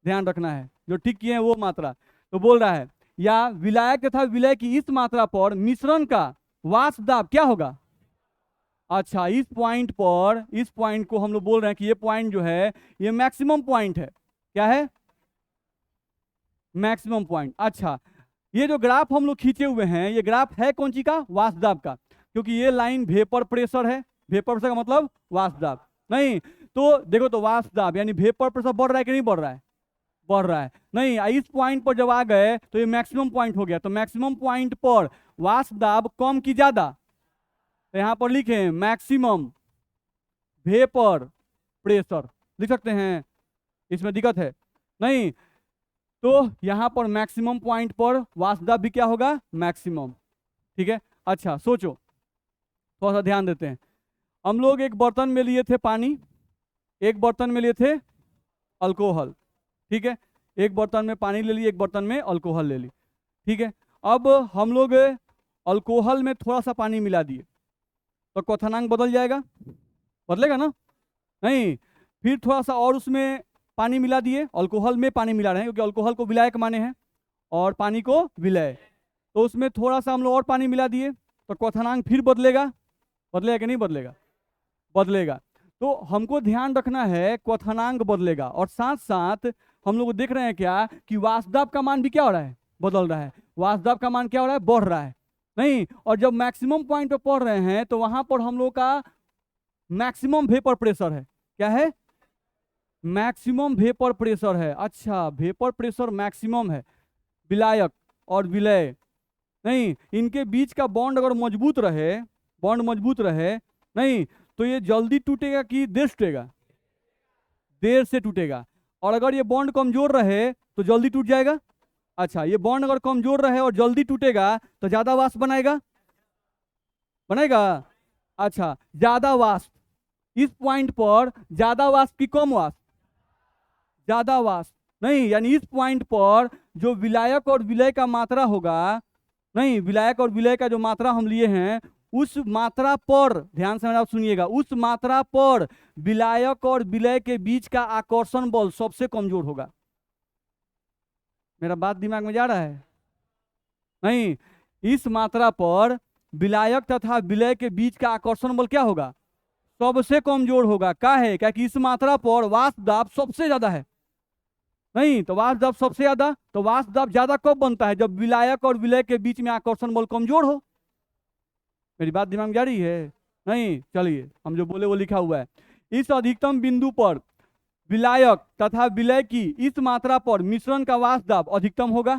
ध्यान रखना है, जो ठीक किए हैं वो मात्रा। तो बोल रहा है या विलायक तथा विलय की इस मात्रा पर मिश्रण का वाष्प दाब क्या होगा। अच्छा, इस पॉइंट पर, इस पॉइंट को हम लोग बोल रहे हैं कि ये पॉइंट जो है ये मैक्सिमम पॉइंट है। क्या है? Maximum point. अच्छा, ये जो ग्राफ हम लोग खींचे हुए हैं, ये ग्राफ है कौन सी का? वाष्प दाब का, क्योंकि ये लाइन वेपर प्रेशर है। वेपर प्रेशर का मतलब वाष्प दाब नहीं। तो देखो, तो वाष्प दाब यानी वेपर प्रेशर बढ़ रहा है कि नहीं बढ़ रहा है? बढ़ रहा है। नहीं, इस पॉइंट पर जब आ गए तो ये मैक्सिमम पॉइंट हो गया। तो मैक्सिमम पॉइंट पर वाष्प दाब कम की ज्यादा, तो यहां पर लिखे मैक्सिमम वेपर प्रेशर लिख सकते हैं, इसमें दिक्कत है नहीं। तो यहां पर मैक्सिमम पॉइंट पर वाष्प दाब भी क्या होगा? मैक्सिमम। ठीक है, अच्छा सोचो, थोड़ा सा ध्यान देते हैं। हम लोग एक बर्तन में लिए थे पानी, एक बर्तन में लिए थे अल्कोहल। ठीक है, एक बर्तन में पानी ले ली, एक बर्तन में अल्कोहल ले ली। ठीक है, अब हम लोग अल्कोहल में थोड़ा सा पानी मिला दिए, तो क्वथनांक बदल जाएगा? बदलेगा ना? नहीं। फिर थोड़ा सा और उसमें पानी मिला दिए, अल्कोहल में पानी मिला रहे हैं क्योंकि अल्कोहल को विलायक माने हैं और पानी को विलय। तो उसमें थोड़ा सा हम लोग और पानी मिला दिए, तो क्वथनांक फिर बदलेगा? बदलेगा कि नहीं बदलेगा? बदलेगा। तो हमको ध्यान रखना है क्वथनांक बदलेगा, और साथ साथ हम लोग देख रहे हैं क्या कि वाष्प दाब का मान भी क्या हो रहा है? बदल रहा है। वाष्प दाब का मान क्या हो रहा है? बढ़ रहा है। नहीं, और जब मैक्सिमम पॉइंट पे पढ़ रहे हैं तो वहां पर हम लोग का मैक्सिमम वेपर प्रेशर है। क्या है? मैक्सिमम वेपर प्रेशर है। अच्छा, वेपर प्रेशर मैक्सिमम है। विलायक और विलय नहीं, इनके बीच का बॉन्ड अगर मजबूत रहे, बॉन्ड मजबूत रहे नहीं, तो ये जल्दी टूटेगा कि देर से टूटेगा? देर से टूटेगा। और अगर ये बॉन्ड कमजोर रहे तो जल्दी टूट जाएगा। अच्छा, ये बॉन्ड अगर कमजोर रहे और जल्दी टूटेगा तो ज्यादा वाष्प बनाएगा? बनाएगा। अच्छा, ज्यादा वाष्प, इस पॉइंट पर ज्यादा वाष्प की कम वाष्प? ज्यादा वाष्प नहीं, यानी इस पॉइंट पर जो विलायक और विलय का मात्रा होगा, नहीं, विलायक और विलय का जो मात्रा हम लिए हैं उस मात्रा पर, ध्यान से आप सुनिएगा, उस मात्रा पर विलायक और विलय के बीच का आकर्षण बल सबसे कमजोर होगा। मेरा बात दिमाग में जा रहा है? नहीं, इस मात्रा पर विलायक तथा विलय के बीच का आकर्षण बल क्या होगा? सबसे कमजोर होगा। क्या है? क्या कि इस मात्रा पर वाष्प दाब सबसे ज्यादा है। नहीं, तो वाष्प दाब सबसे ज्यादा, तो वाष्प दाब ज्यादा कब बनता है? जब विलायक और विलय के बीच में आकर्षण बल कमजोर हो। मेरी बात दिमाग में जा रही है? नहीं, चलिए, हम जो बोले वो लिखा हुआ है। इस अधिकतम बिंदु पर विलायक तथा विलय की इस मात्रा पर मिश्रण का वाष्प दाब अधिकतम होगा।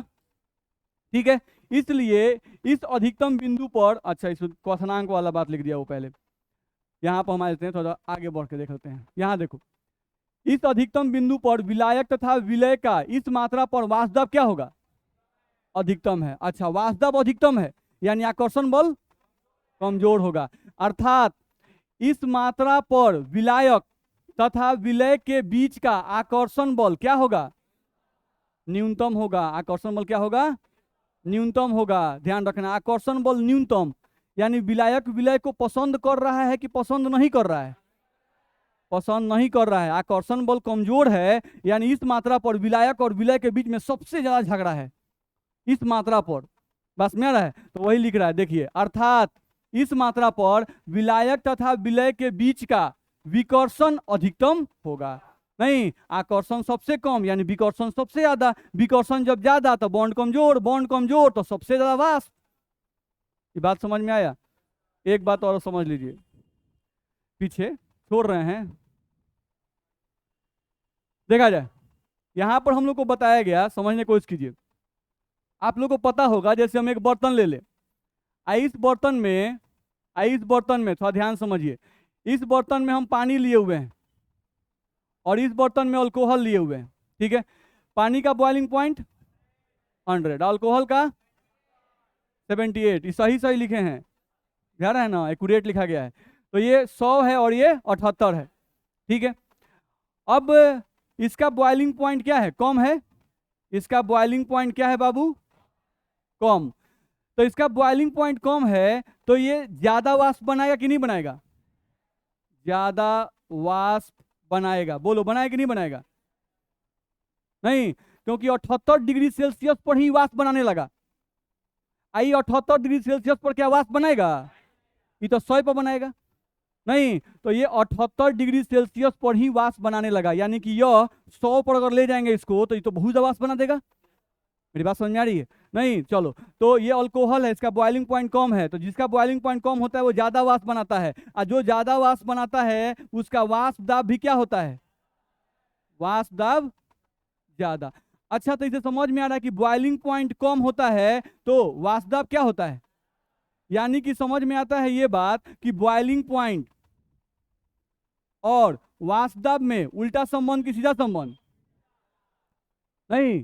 ठीक है, इसलिए इस अधिकतम बिंदु पर, अच्छा इस क्वथनांक वाला बात लिख दिया वो पहले, यहाँ पर हम आ जाते हैं, थोड़ा आगे बढ़ के देख लेते हैं। यहाँ देखो, इस अधिकतम बिंदु पर विलायक तथा विलय का इस मात्रा पर वाष्प दाब क्या होगा? अधिकतम है। अच्छा, वाष्प दाब अधिकतम है यानी आकर्षण बल कमजोर होगा, अर्थात इस मात्रा पर विलायक तथा विलय के बीच का आकर्षण बल क्या होगा? न्यूनतम होगा। आकर्षण बल क्या होगा? न्यूनतम होगा। ध्यान रखना, आकर्षण बल न्यूनतम, यानी विलायक विलय को पसंद कर रहा है कि पसंद नहीं कर रहा है? पसंद नहीं कर रहा है। आकर्षण बल कमजोर है, यानी इस मात्रा पर विलायक और विलय के बीच में सबसे ज्यादा झगड़ा है, इस मात्रा पर। बस में आ रहा है? तो वही लिख रहा है, देखिए, अर्थात इस मात्रा पर विलायक तथा विलय के बीच का विकर्षण अधिकतम होगा। नहीं, आकर्षण सबसे कम यानी विकर्षण सबसे ज्यादा। विकर्षण जब ज्यादा तो बॉन्ड कमजोर, बॉन्ड कमजोर तो सबसे ज्यादा वाष्प। ये बात समझ में आया? एक बात और समझ लीजिए, पीछे छोड़ रहे हैं, देखा जाए। यहां पर हम लोग को बताया गया, समझने की कोशिश कीजिए। आप लोग को पता होगा, जैसे हम एक बर्तन ले ले, इस बर्तन में, इस बर्तन में थोड़ा ध्यान समझिए, इस बर्तन में हम पानी लिए हुए हैं और इस बर्तन में अल्कोहल लिए हुए हैं। ठीक है, पानी का बॉइलिंग पॉइंट 100, अल्कोहल का 78। सही सही लिखे हैं, ध्यान है ना, एक्यूरेट लिखा गया है। तो ये 100 है और ये 78 है। ठीक है, अब इसका बॉइलिंग पॉइंट क्या है? कम है, इसका बॉइलिंग पॉइंट क्या है बाबू? कम। तो इसका बॉइलिंग पॉइंट कम है तो ये ज्यादा वाष्प बनाएगा कि नहीं बनाएगा? ज्यादा वाष्प बनाएगा। बोलो बनाएगा कि नहीं बनाएगा? नहीं, क्योंकि 78 डिग्री सेल्सियस पर ही वाष्प बनाने लगा। आई 78 डिग्री सेल्सियस पर क्या वाष्प बनाएगा? ये तो 100 पर बनाएगा। नहीं, तो ये 78 डिग्री सेल्सियस पर ही वाष्प बनाने लगा, यानी कि यह 100 पर अगर ले जाएंगे इसको तो ये तो बहुत ज्यादा वाष्प बना देगा। मेरी बात समझ में आ रही है? नहीं, चलो, तो ये अल्कोहल है, इसका बॉइलिंग पॉइंट कम है, तो जिसका बॉइलिंग पॉइंट कम होता है वो ज्यादा वाष्प बनाता है, और जो ज्यादा वाष्प बनाता है उसका वाष्प दाब भी क्या होता है? वाष्प दाब ज्यादा। अच्छा, तो इसे समझ में आ रहा है कि बॉइलिंग पॉइंट कम होता है तो वाष्प दाब क्या होता है? यानी कि समझ में आता है ये बात कि बॉइलिंग पॉइंट और वाष्प दाब में उल्टा संबंध कि सीधा संबंध? नहीं,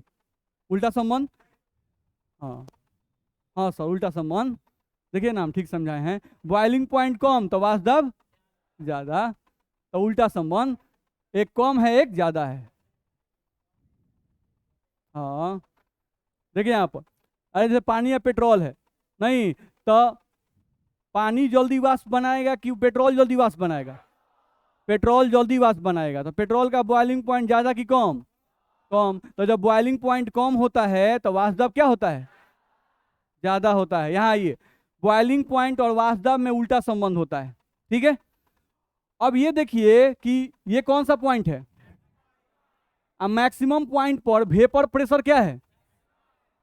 उल्टा संबंध। हाँ, हाँ सर, उल्टा संबंध। देखिए ना, हम ठीक समझाए हैं। बॉइलिंग पॉइंट कम तो वाष्प दाब ज्यादा, तो उल्टा संबंध, एक कम है एक ज्यादा है। हाँ, देखिए यहाँ पर, अरे जैसे पानी या पेट्रोल है, नहीं तो पानी जल्दी वाष्प बनाएगा कि पेट्रोल जल्दी वाष्प बनाएगा? पेट्रोल जल्दी वाष्प बनाएगा। तो पेट्रोल का बॉइलिंग पॉइंट ज्यादा कि कम? कम। तो जब बॉइलिंग पॉइंट कम होता है तो वाष्प दाब क्या होता है? ज्यादा होता है। यहाँ आइए, बॉइलिंग पॉइंट और वाष्प दाब में उल्टा संबंध होता है, ठीक है। अब ये देखिए कि ये कौन सा पॉइंट है? अब मैक्सिमम पॉइंट पर वेपर प्रेशर क्या है?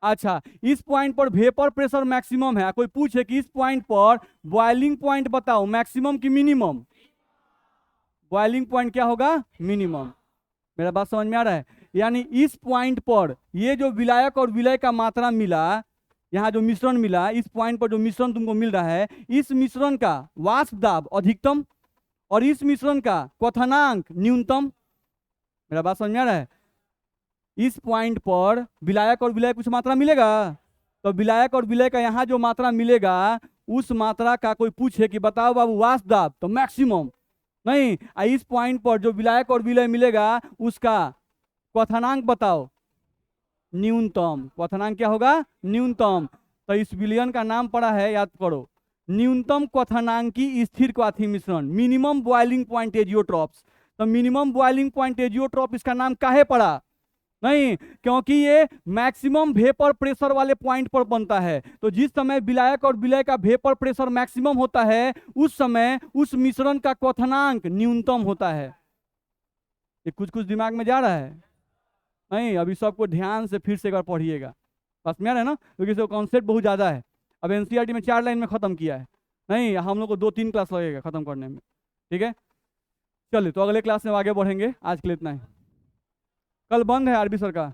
अच्छा, इस पॉइंट पर वेपर प्रेशर मैक्सिमम है। कोई पूछे कि इस पॉइंट पर बॉइलिंग पॉइंट बताओ, मैक्सिमम कि मिनिमम? बॉइलिंग पॉइंट क्या होगा? मिनिमम। मेरा बात समझ में आ रहा है? यानी इस पॉइंट पर ये जो विलायक और विलय का मात्रा मिला, यहाँ जो मिश्रण मिला, इस पॉइंट पर जो मिश्रण तुमको मिल रहा है, इस मिश्रण का वाष्प दाब अधिकतम और इस मिश्रण का क्वथनांक न्यूनतम। मेरा बात समझ में आ रहा है? इस पॉइंट पर विलायक और विलय कुछ मात्रा मिलेगा, तो विलायक और विलय का यहाँ जो मात्रा मिलेगा उस मात्रा का कोई पूछे कि बताओ बाबू वाष्प दाब, तो मैक्सिमम। नहीं, इस पॉइंट पर जो विलायक और विलय मिलेगा उसका क्वथनांक बताओ, न्यूनतम। क्वथनांक क्या होगा? न्यूनतम। तो इस विलयन का नाम पड़ा है, याद करो, न्यूनतम क्वथनांकी स्थिर क्वाथी मिश्रण, मिनिमम बॉइलिंग पॉइंट एजियोट्रॉप्स। तो मिनिमम बॉइलिंग पॉइंट एजियोट्रॉप इसका नाम काहे पड़ा? नहीं, क्योंकि ये मैक्सिमम वेपर प्रेशर वाले पॉइंट पर बनता है। तो जिस समय विलायक और विलय का वेपर प्रेशर मैक्सिमम होता है उस समय उस मिश्रण का क्वथनांक न्यूनतम होता है। ये कुछ कुछ दिमाग में जा रहा है? नहीं, अभी सबको ध्यान से फिर से एक बार पढ़िएगा, बस में आ रहा है ना, क्योंकि इसका कॉन्सेप्ट बहुत ज़्यादा है। अब एनसीईआरटी में 4 लाइन में ख़त्म किया है, नहीं हम लोग को 2-3 क्लास लगेगा ख़त्म करने में, ठीक है। चलिए, तो अगले क्लास में आगे बढ़ेंगे, आज के लिए इतना ही। कल बंद है आरबी सर का।